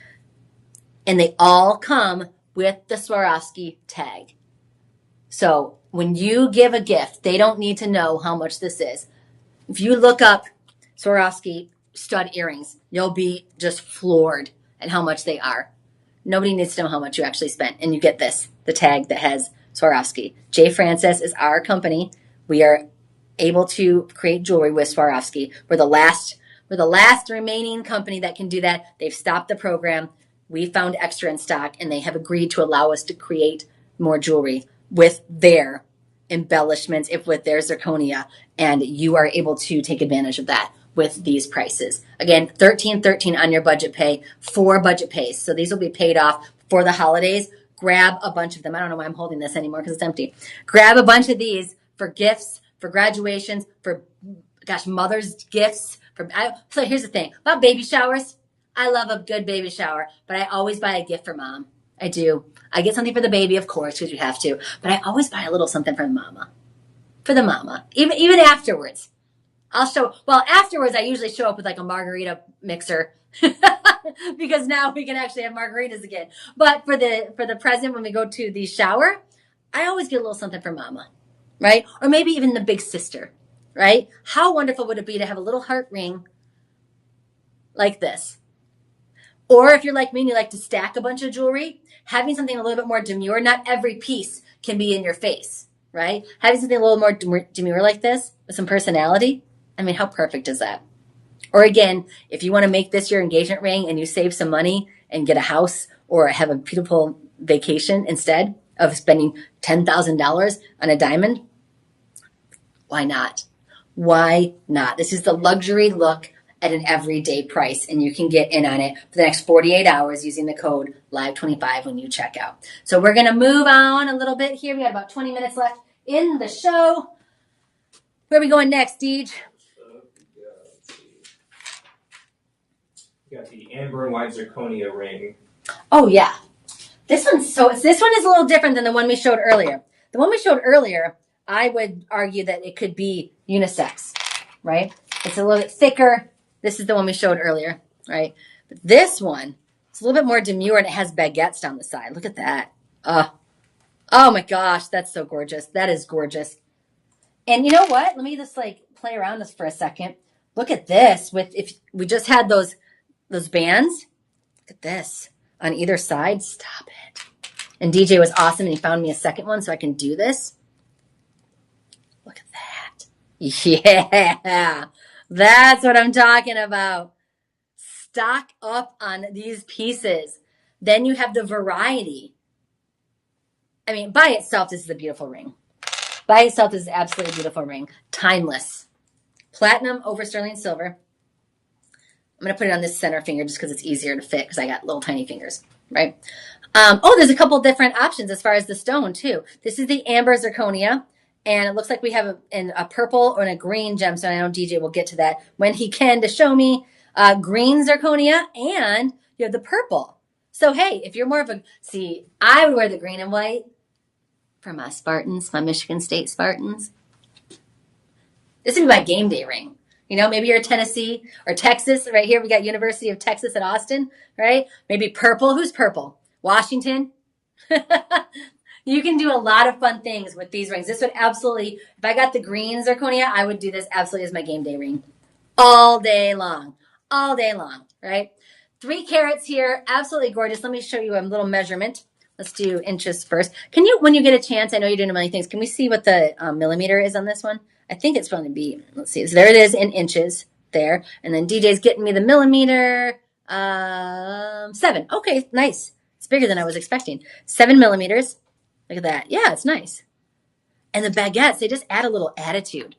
S1: And they all come with the Swarovski tag. So when you give a gift, they don't need to know how much this is. If you look up Swarovski stud earrings, you'll be just floored at how much they are. Nobody needs to know how much you actually spent. And you get this, the tag that has Swarovski. J. Francis is our company. We are able to create jewelry with Swarovski. We're the last remaining company that can do that. They've stopped the program. We found extra in stock, and they have agreed to allow us to create more jewelry with their embellishments, with their zirconia, and you are able to take advantage of that with these prices. Again, $13.13 on your budget pay, 4 budget pays. So these will be paid off for the holidays. Grab a bunch of them. I don't know why I'm holding this anymore because it's empty. Grab a bunch of these for gifts, for graduations, for, mother's gifts. So here's the thing about baby showers. I love a good baby shower, but I always buy a gift for mom. I do. I get something for the baby, of course, because you have to. But I always buy a little something for mama. For the mama. Even afterwards. Afterwards I usually show up with like a margarita mixer. Because now we can actually have margaritas again. But for the present, when we go to the shower, I always get a little something for mama. Right? Or maybe even the big sister. Right? How wonderful would it be to have a little heart ring like this? Or if you're like me and you like to stack a bunch of jewelry, having something a little bit more demure, not every piece can be in your face, right? Having something a little more demure like this with some personality, I mean, how perfect is that? Or again, if you want to make this your engagement ring and you save some money and get a house or have a beautiful vacation instead of spending $10,000 on a diamond, why not? Why not? This is the luxury look at an everyday price, and you can get in on it for the next 48 hours using the code LIVE25 when you check out. So we're going to move on a little bit here. We got about 20 minutes left in the show. Where are we going next, Deej?
S2: You got the amber and white zirconia ring.
S1: Oh, yeah. This one is a little different than the one we showed earlier. The one we showed earlier, I would argue that it could be unisex, right? It's a little bit thicker. This is the one we showed earlier, right? But this one, it's a little bit more demure, and it has baguettes down the side. Look at that. Oh my gosh, that's so gorgeous. That is gorgeous. And you know what? Let me just play around this for a second. Look at this. If we just had those bands, look at this on either side. Stop it. And DJ was awesome, and he found me a second one so I can do this. Look at that. Yeah. That's what I'm talking about. Stock up on these pieces. Then you have the variety. I mean, by itself, this is a beautiful ring. By itself, this is absolutely a beautiful ring. Timeless. Platinum over sterling silver. I'm going to put it on this center finger just because it's easier to fit because I got little tiny fingers, right? There's a couple different options as far as the stone, too. This is the amber zirconia. And it looks like we have a purple or a green gemstone. I know DJ will get to that when he can to show me green zirconia, and you have the purple. So, hey, if you're more of I would wear the green and white for my Spartans, my Michigan State Spartans. This would be my game day ring. You know, maybe you're Tennessee or Texas. Right here we got University of Texas at Austin, right? Maybe purple. Who's purple? Washington? You can do a lot of fun things with these rings. This would absolutely, if I got the green zirconia, I would do this absolutely as my game day ring. All day long, right? 3 carats here, absolutely gorgeous. Let me show you a little measurement. Let's do inches first. Can you, when you get a chance, I know you're doing a million things, can we see what the millimeter is on this one? I think it's going to be, let's see. So there it is in inches there. And then DJ's getting me the millimeter, 7. Okay, nice. It's bigger than I was expecting. 7 millimeters. Look at that. Yeah, it's nice. And the baguettes, they just add a little attitude.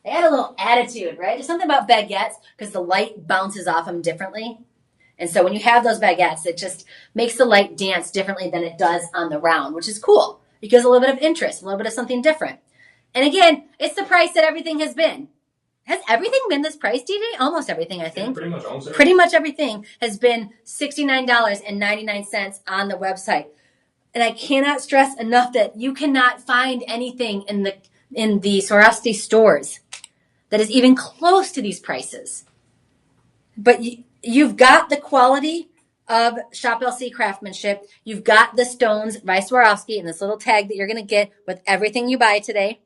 S1: They add a little attitude, right? There's something about baguettes because the light bounces off them differently. And so when you have those baguettes, it just makes the light dance differently than it does on the round, which is cool. It gives a little bit of interest, a little bit of something different. And again, it's the price that everything has been. Has everything been this price, DJ? Almost everything, I think.
S2: Yeah, pretty much.
S1: Pretty much everything has been $69.99 on the website. And I cannot stress enough that you cannot find anything in the Swarovski stores that is even close to these prices. But you've got the quality of Shop LC craftsmanship. You've got the stones by Swarovski and this little tag that you're going to get with everything you buy today,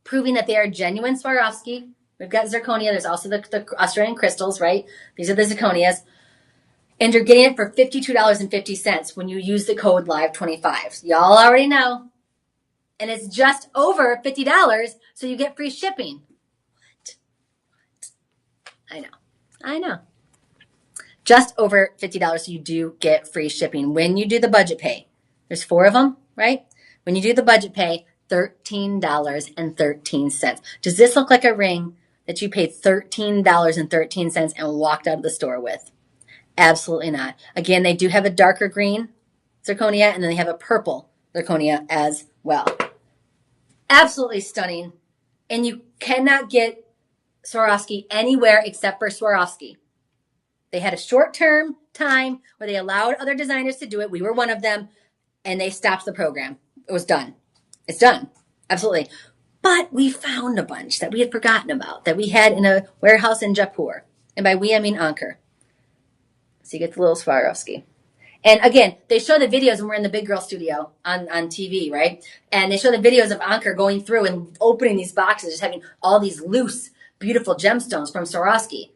S1: proving that they are genuine Swarovski. We've got zirconia. There's also the Australian crystals, right? These are the zirconias. And you're getting it for $52.50 when you use the code LIVE25. Y'all already know. And it's just over $50, so you get free shipping. What? I know. Just over $50, you do get free shipping when you do the budget pay. There's 4 of them, right? When you do the budget pay, $13.13. Does this look like a ring that you paid $13.13 and walked out of the store with? Absolutely not. Again, they do have a darker green zirconia, and then they have a purple zirconia as well. Absolutely stunning. And you cannot get Swarovski anywhere except for Swarovski. They had a short-term time where they allowed other designers to do it. We were one of them, and they stopped the program. It was done. It's done. Absolutely. But we found a bunch that we had forgotten about that we had in a warehouse in Jaipur. And by we, I mean Ankur. So you get the little Swarovski. And again, they show the videos when we're in the Big Girl studio on TV, right? And they show the videos of Ankur going through and opening these boxes, just having all these loose, beautiful gemstones from Swarovski,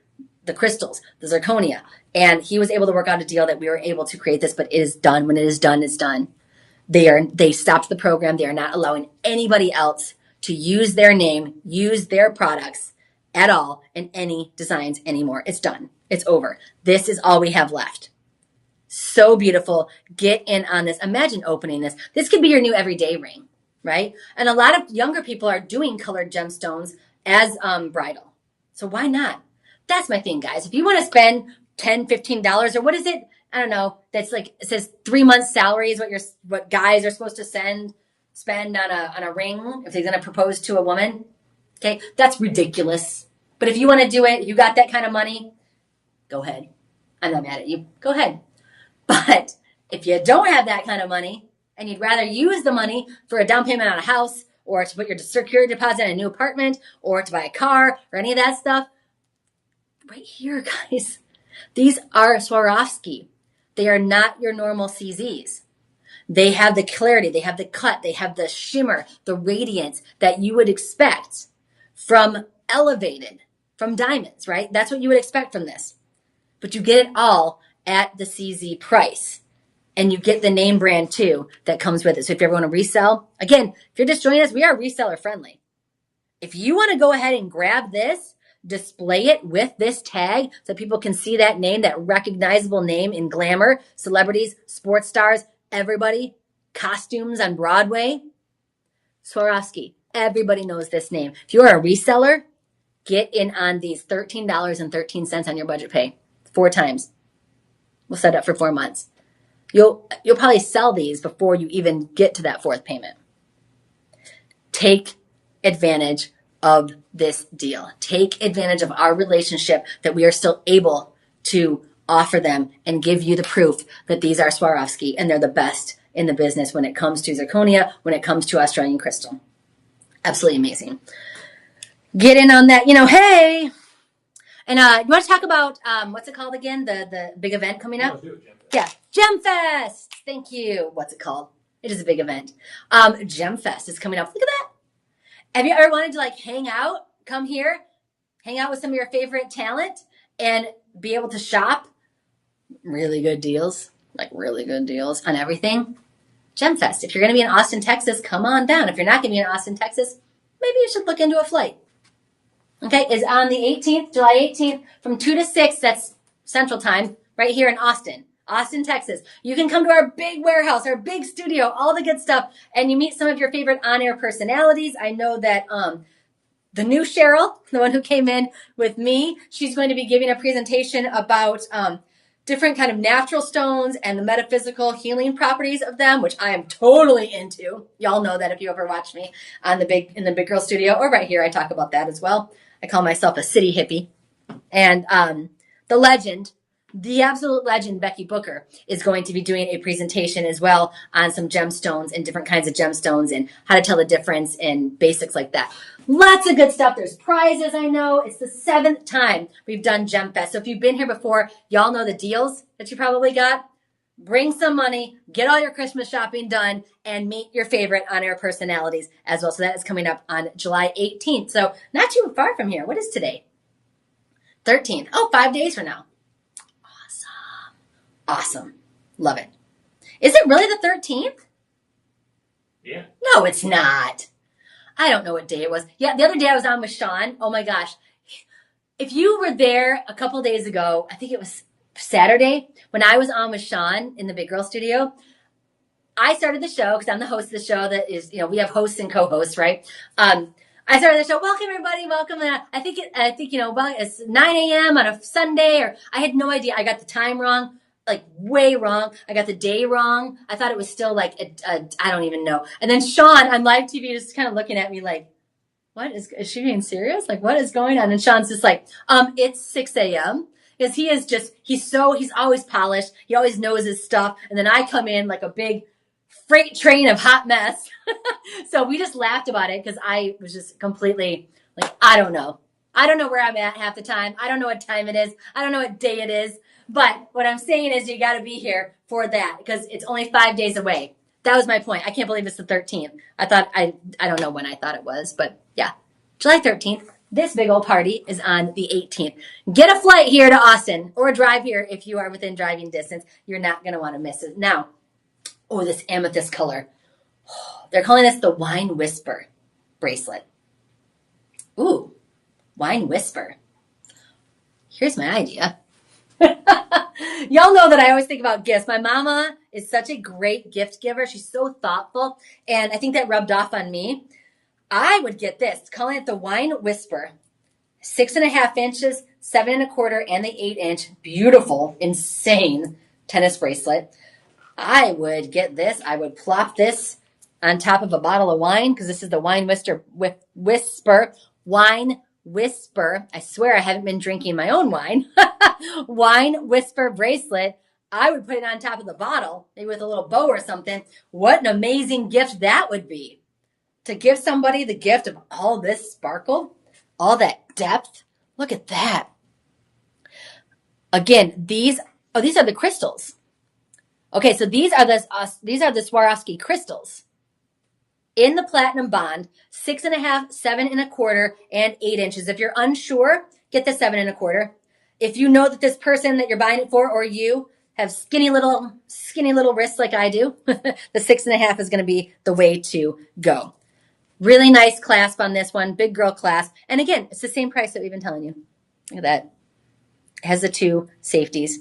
S1: the crystals, the zirconia. And he was able to work out a deal that we were able to create this, but it is done. When it is done, it's done. They stopped the program. They are not allowing anybody else to use their name, use their products at all in any designs anymore. It's done. It's over. This is all we have left. So beautiful. Get in on this. Imagine opening this. This could be your new everyday ring, right? And a lot of younger people are doing colored gemstones as bridal. So why not? That's my thing, guys. If you want to spend $10, $15, or what is it? I don't know. That's like, it says 3 months salary is what guys are supposed to spend on a ring if they're going to propose to a woman. Okay. That's ridiculous. But if you want to do it, you got that kind of money, go ahead. I'm not mad at you. Go ahead. But if you don't have that kind of money and you'd rather use the money for a down payment on a house or to put your security deposit in a new apartment or to buy a car or any of that stuff, right here, guys, these are Swarovski. They are not your normal CZs. They have the clarity, they have the cut, they have the shimmer, the radiance that you would expect from elevated, from diamonds, right? That's what you would expect from this. But you get it all at the CZ price. And you get the name brand too that comes with it. So if you ever want to resell, again, if you're just joining us, we are reseller friendly. If you want to go ahead and grab this, display it with this tag so people can see that name, that recognizable name in glamour, celebrities, sports stars, everybody, costumes on Broadway. Swarovski. Everybody knows this name. If you're a reseller, get in on these $13.13 on your budget pay 4 times. We'll set up for 4 months. You'll probably sell these before you even get to that 4th payment. Take advantage of this deal. Take advantage of our relationship that we are still able to offer them and give you the proof that these are Swarovski and they're the best in the business when it comes to zirconia, when it comes to Australian crystal. Absolutely amazing. Get in on that, hey. And you want to talk about, what's it called again? The big event coming up? Yeah, Gemfest. Thank you. What's it called? It is a big event. Gemfest is coming up. Look at that. Have you ever wanted to hang out? Come here, hang out with some of your favorite talent and be able to shop really good deals on everything. Gemfest. If you're going to be in Austin, Texas, come on down. If you're not going to be in Austin, Texas, maybe you should look into a flight. Okay, it's on the 18th, July 18th, from 2 to 6, that's Central Time, right here in Austin, Texas. You can come to our big warehouse, our big studio, all the good stuff, and you meet some of your favorite on-air personalities. I know that the new Cheryl, the one who came in with me, she's going to be giving a presentation about different kind of natural stones and the metaphysical healing properties of them, which I am totally into. Y'all know that if you ever watch me in the Big Girl Studio or right here, I talk about that as well. I call myself a city hippie. And the legend, The absolute legend, Becky Booker, is going to be doing a presentation as well on some gemstones and different kinds of gemstones and how to tell the difference and basics like that. Lots of good stuff. There's prizes, I know. It's the 7th time we've done Gemfest. So if you've been here before, y'all know the deals that you probably got. Bring some money, get all your Christmas shopping done, and meet your favorite on-air personalities as well. So that is coming up on July 18th. So not too far from here. What is today? 13th. Oh, 5 days from now. Awesome. Love it. Is it really the 13th?
S2: Yeah.
S1: No, it's not. I don't know what day it was. Yeah, the other day I was on with Sean. Oh my gosh. If you were there a couple days ago, I think it was Saturday, when I was on with Sean in the Big Girl Studio, I started the show because I'm the host of the show that is, we have hosts and co-hosts, right? I started the show. Welcome everybody. Welcome. I think it's 9 a.m. on a Sunday, or I had no idea. I got the time wrong, like way wrong. I got the day wrong. I thought it was still like I don't even know. And then Sean on live TV just kind of looking at me like, what is she being serious? Like, what is going on? And Sean's just like, it's 6 a.m. Because he's always polished. He always knows his stuff. And then I come in like a big freight train of hot mess. So we just laughed about it because I was just completely like, I don't know. I don't know where I'm at half the time. I don't know what time it is. I don't know what day it is. But what I'm saying is you got to be here for that because it's only 5 days away. That was my point. I can't believe it's the 13th. I don't know when I thought it was, but yeah, July 13th. This big old party is on the 18th. Get a flight here to Austin or drive here if you are within driving distance. You're not going to want to miss it. Now, oh, this amethyst color. They're calling this the Wine Whisper bracelet. Ooh, Wine Whisper. Here's my idea. Y'all know that I always think about gifts. My mama is such a great gift giver. She's so thoughtful. And I think that rubbed off on me. I would get this, calling it the Wine Whisper. 6.5 inches, 7.25, and the 8-inch. Beautiful, insane tennis bracelet. I would get this. I would plop this on top of a bottle of wine because this is the Wine Whisper. Wine Whisper. I swear I haven't been drinking my own wine. Wine Whisper bracelet. I would put it on top of the bottle, maybe with a little bow or something. What an amazing gift that would be. To give somebody the gift of all this sparkle, all that depth. Look at that. Again, these are the crystals. Okay, so these are the Swarovski crystals in the platinum bond, 6.5, 7.25, and 8 inches. If you're unsure, get the 7.25. If you know that this person that you're buying it for or you have skinny little wrists like I do, the 6.5 is going to be the way to go. Really nice clasp on this one, big girl clasp. And again, it's the same price that we've been telling you. Look at that. It has the 2 safeties.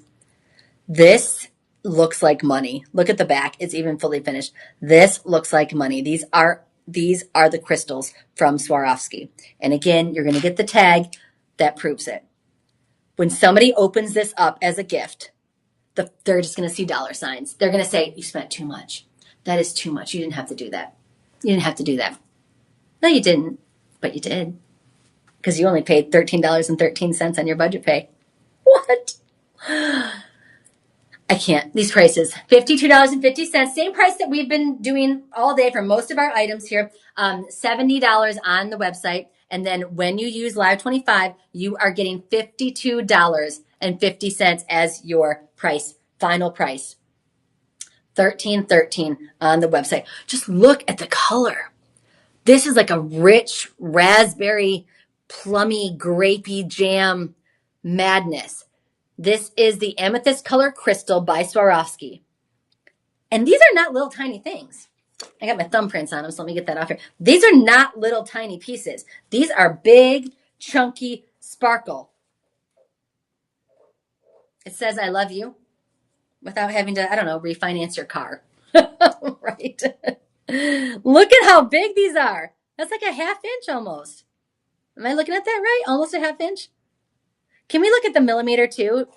S1: This looks like money. Look at the back. It's even fully finished. This looks like money. These are the crystals from Swarovski. And again, you're going to get the tag that proves it. When somebody opens this up as a gift, they're just going to see dollar signs. They're going to say, you spent too much. That is too much. You didn't have to do that. You didn't have to do that. No, you didn't, but you did. Because you only paid $13.13 on your budget pay. What? I can't. These prices, $52.50, same price that we've been doing all day for most of our items here. $70 on the website. And then when you use Live 25, you are getting $52.50 as your price, final price. $13.13 on the website. Just look at the color. This is like a rich raspberry, plummy, grapey jam madness. This is the Amethyst Color Crystal by Swarovski. And these are not little tiny things. I got my thumbprints on them, so let me get that off here. These are not little tiny pieces. These are big, chunky sparkle. It says, I love you, without having to, refinance your car. Right? Look at how big these are. That's like a 1/2 inch almost. Am I looking at that right? Almost a 1/2 inch? Can we look at the millimeter too?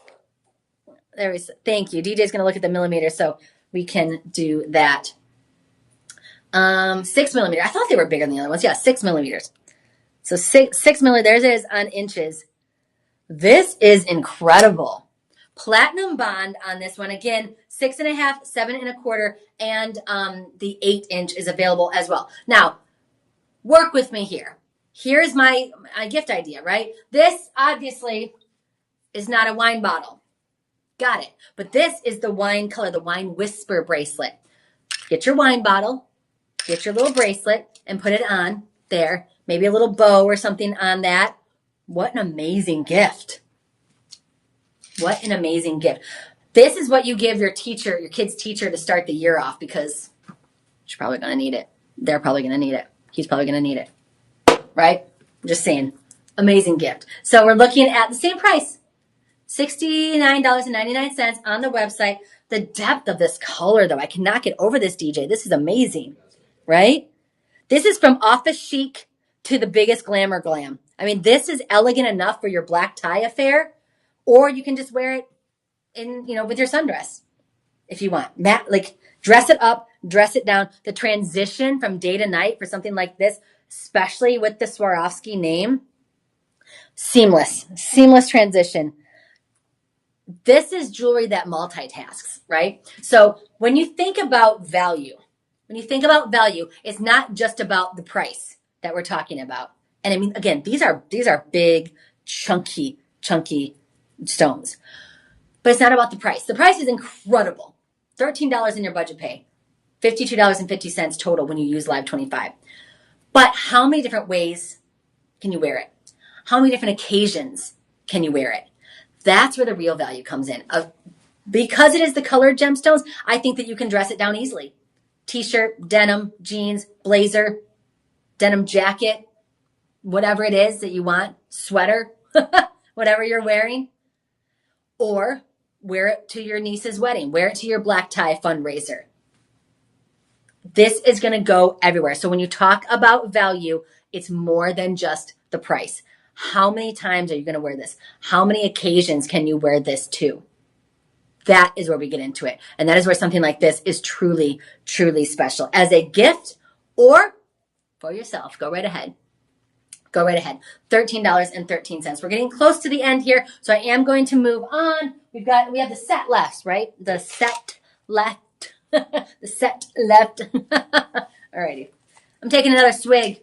S1: Thank you. DJ's going to look at the millimeter so we can do that. 6 millimeter. I thought they were bigger than the other ones. Yeah, 6 millimeters. So 6 millimeters. There's it is on inches. This is incredible. platinum bond on this one. Again, 6.5, 7.25, and the 8-inch is available as well. Now, work with me here. Here's my gift idea, right? This obviously is not a wine bottle. Got it. But this is the wine color, the wine whisper bracelet. Get your wine bottle, get your little bracelet, and put it on there. Maybe a little bow or something on that. What an amazing gift. What an amazing gift. This is what you give your teacher, your kid's teacher, to start the year off, because she's probably going to need it. They're probably going to need it. He's probably going to need it. Right? Just saying. Amazing gift. So we're looking at the same price. $69.99 on the website. The depth of this color, though, I cannot get over this, DJ. This is amazing. Right? This is from office chic to the biggest glamour glam. I mean, this is elegant enough for your black tie affair, or you can just wear it in, with your sundress if you want. Like, dress it up, dress it down. The transition from day to night for something like this, especially with the Swarovski name, seamless transition. This is jewelry that multitasks, right? So when you think about value, it's not just about the price that we're talking about. And I mean, again, these are big, chunky stones. But it's not about the price. The price is incredible. $13 in your budget pay. $52.50 total when you use Live 25. But how many different ways can you wear it? How many different occasions can you wear it? That's where the real value comes in. Because it is the colored gemstones, I think that you can dress it down easily. T-shirt, denim, jeans, blazer, denim jacket, whatever it is that you want, sweater, whatever you're wearing. Or wear it to your niece's wedding. Wear it to your black tie fundraiser. This is going to go everywhere. So when you talk about value, it's more than just the price. How many times are you going to wear this? How many occasions can you wear this to? That is where we get into it. And that is where something like this is truly, truly special. As a gift or for yourself, go right ahead. Go right ahead. $13.13. We're getting close to the end here, so I am going to move on. We have the set left, right? The set left. The set left. Alrighty. I'm taking another swig.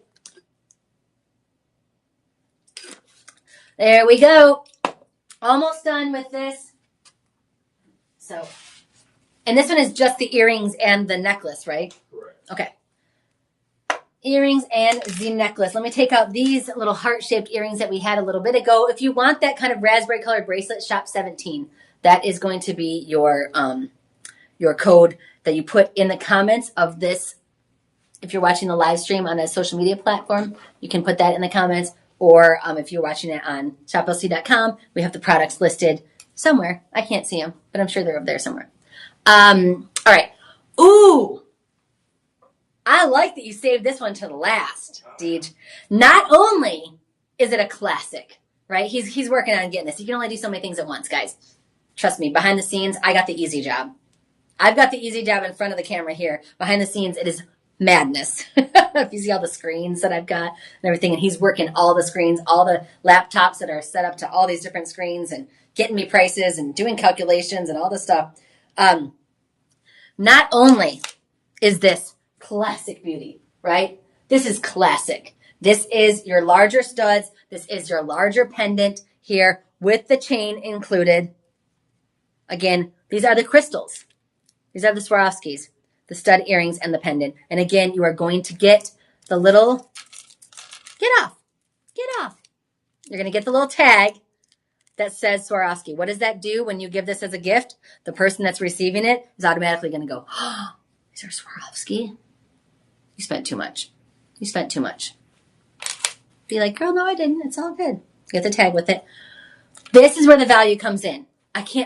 S1: There we go. Almost done with this. So, and this one is just the earrings and the necklace, right?
S2: Correct.
S1: Okay. Earrings and the necklace. Let me take out these little heart-shaped earrings that we had a little bit ago. If you want that kind of raspberry colored bracelet, shop 17. That is going to be your code that you put in the comments of this. If you're watching the live stream on a social media platform, you can put that in the comments. Or if you're watching it on shoplc.com, we have the products listed somewhere. I can't see them, but I'm sure they're up there somewhere. All right. Ooh. I like that you saved this one to the last, Deej. Not only is it a classic, right? He's working on getting this. You can only do so many things at once, guys. Trust me, behind the scenes, I got the easy job. I've got the easy job in front of the camera here. Behind the scenes, it is madness. If you see all the screens that I've got and everything, and he's working all the screens, all the laptops that are set up to all these different screens and getting me prices and doing calculations and all this stuff. Not only is this classic beauty, right? This is classic. This is your larger studs. This is your larger pendant here with the chain included. Again, these are the crystals. These are the Swarovskis, the stud earrings and the pendant. And again, you are going to get the little, get off. You're going to get the little tag that says Swarovski. What does that do when you give this as a gift? The person that's receiving it is automatically going to go, oh, these are Swarovski. You spent too much. Be like, girl, no, I didn't. It's all good. Get the tag with it. This is where the value comes in.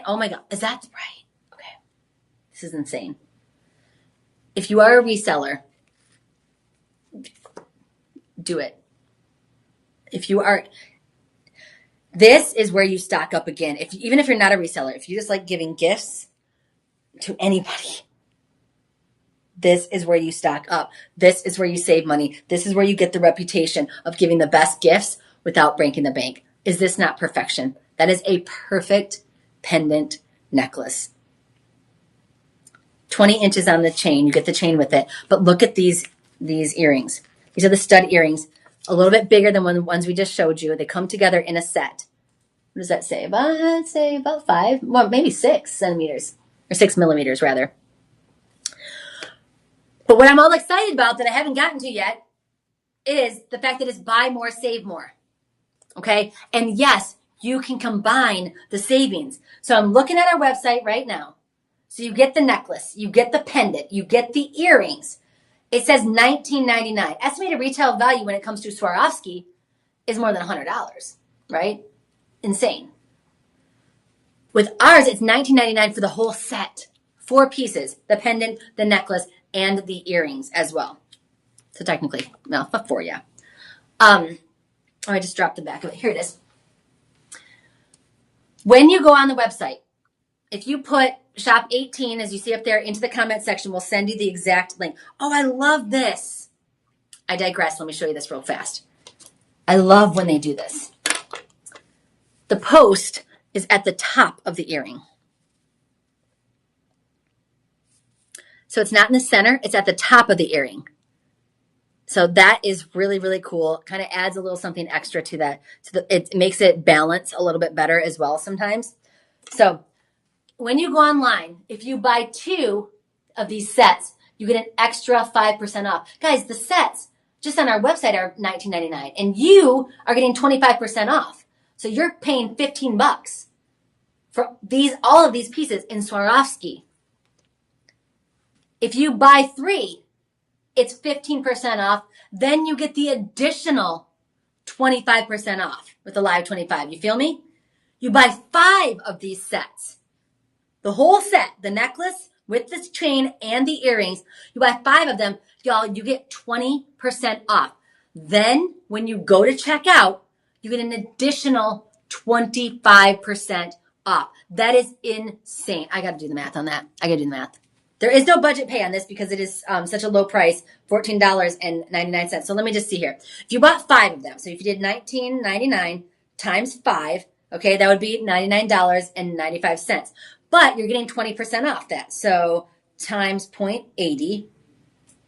S1: Oh my God. Is that right? Okay. This is insane. If you are a reseller, do it. This is where you stock up again. Even if you're not a reseller, if you just like giving gifts to anybody, this is where you stock up. This is where you save money. This is where you get the reputation of giving the best gifts without breaking the bank. Is this not perfection? That is a perfect pendant necklace. 20 inches on the chain. You get the chain with it. But look at these earrings. These are the stud earrings. A little bit bigger than the ones we just showed you. They come together in a set. What does that say? I'd say about 5, well, maybe 6 centimeters. Or 6 millimeters, rather. But what I'm all excited about that I haven't gotten to yet is the fact that it's buy more, save more. Okay? And yes, you can combine the savings. So I'm looking at our website right now. So you get the necklace, you get the pendant, you get the earrings. It says $19.99. Estimated retail value when it comes to Swarovski is more than $100, right? Insane. With ours, it's $19.99 for the whole set. 4 pieces, the pendant, the necklace, and the earrings as well. So technically, no, 4, yeah. I just dropped the back of it. Here it is. When you go on the website, if you put shop 18, as you see up there, into the comment section, we'll send you the exact link. Oh, I love this. I digress. Let me show you this real fast. I love when they do this. The post is at the top of the earring. So it's not in the center. It's at the top of the earring. So that is really, really cool. Kind of adds a little something extra to that. So it makes it balance a little bit better as well sometimes. So when you go online, if you buy 2 of these sets, you get an extra 5% off. Guys, the sets just on our website are $19.99, and you are getting 25% off. So you're paying $15 for all of these pieces in Swarovski. If you buy 3, it's 15% off. Then you get the additional 25% off with the Live 25. You feel me? You buy 5 of these sets. The whole set, the necklace with this chain and the earrings, you buy 5 of them, y'all, you get 20% off. Then when you go to check out, you get an additional 25% off. That is insane. I got to do the math on that. There is no budget pay on this because it is such a low price, $14.99. So let me just see here. If you bought 5 of them, so if you did $19.99 times 5, okay, that would be $99.95. But you're getting 20% off that. So times 0.80,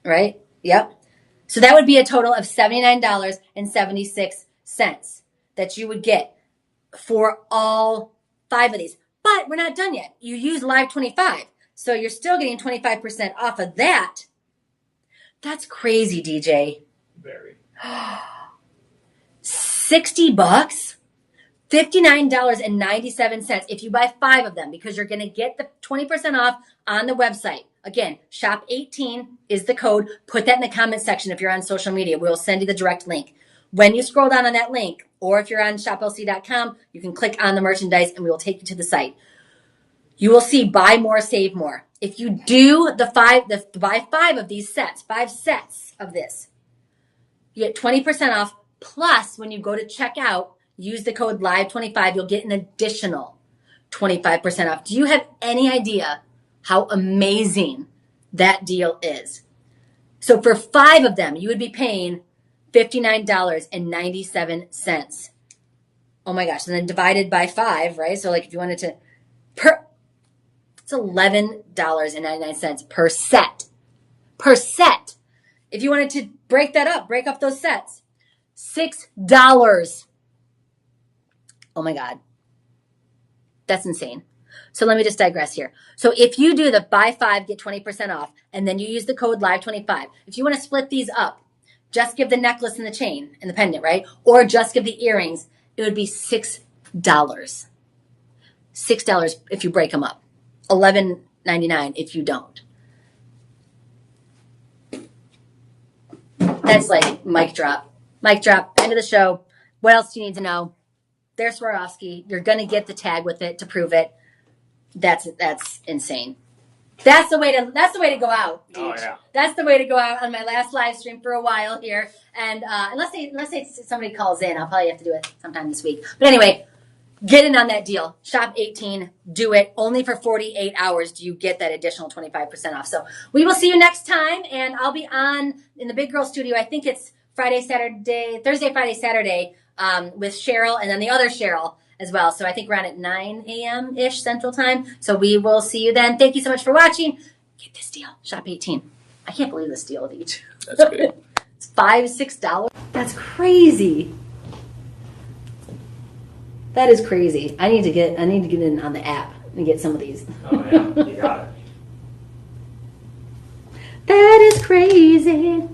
S1: right? Yep. So that would be a total of $79.76 that you would get for all 5 of these. But we're not done yet. You use Live 25. So you're still getting 25% off of that. That's crazy, DJ.
S2: Very.
S1: $60? $59.97 if you buy 5 of them, because you're going to get the 20% off on the website. Again, shop 18 is the code. Put that in the comment section if you're on social media. We'll send you the direct link. When you scroll down on that link, or if you're on shoplc.com, you can click on the merchandise and we will take you to the site. You will see buy more, save more. If you do buy 5 of these sets, 5 sets of this, you get 20% off. Plus, when you go to checkout, use the code LIVE25, you'll get an additional 25% off. Do you have any idea how amazing that deal is? So for 5 of them, you would be paying $59.97. Oh my gosh. And then divided by 5, right? So like if you wanted to, it's $11.99 per set. Per set. If you wanted to break that up, break up those sets, $6. Oh my God. That's insane. So let me just digress here. So if you do the buy 5, get 20% off, and then you use the code LIVE25, if you want to split these up, just give the necklace and the chain and the pendant, right? Or just give the earrings, it would be $6. $6 if you break them up. $11.99 if you don't. That's like mic drop. Mic drop, end of the show. What else do you need to know? There's Swarovski. You're going to get the tag with it to prove it. That's insane. That's the way to go out.
S2: Oh yeah.
S1: That's the way to go out on my last live stream for a while here. And unless somebody calls in, I'll probably have to do it sometime this week. But anyway, get in on that deal. Shop 18. Do it. Only for 48 hours do you get that additional 25% off. So we will see you next time. And I'll be on in the Big Girl Studio. I think it's Thursday, Friday, Saturday with Cheryl and then the other Cheryl. as well. So I think we're on at 9 a.m.-ish Central Time. So we will see you then. Thank you so much for watching. Get this deal. Shop 18. I can't believe this deal with each.
S3: That's big.
S1: It's $5-6. That's crazy. That is crazy. I need to get in on the app and get some of these.
S2: Oh yeah, you got it.
S1: That is crazy.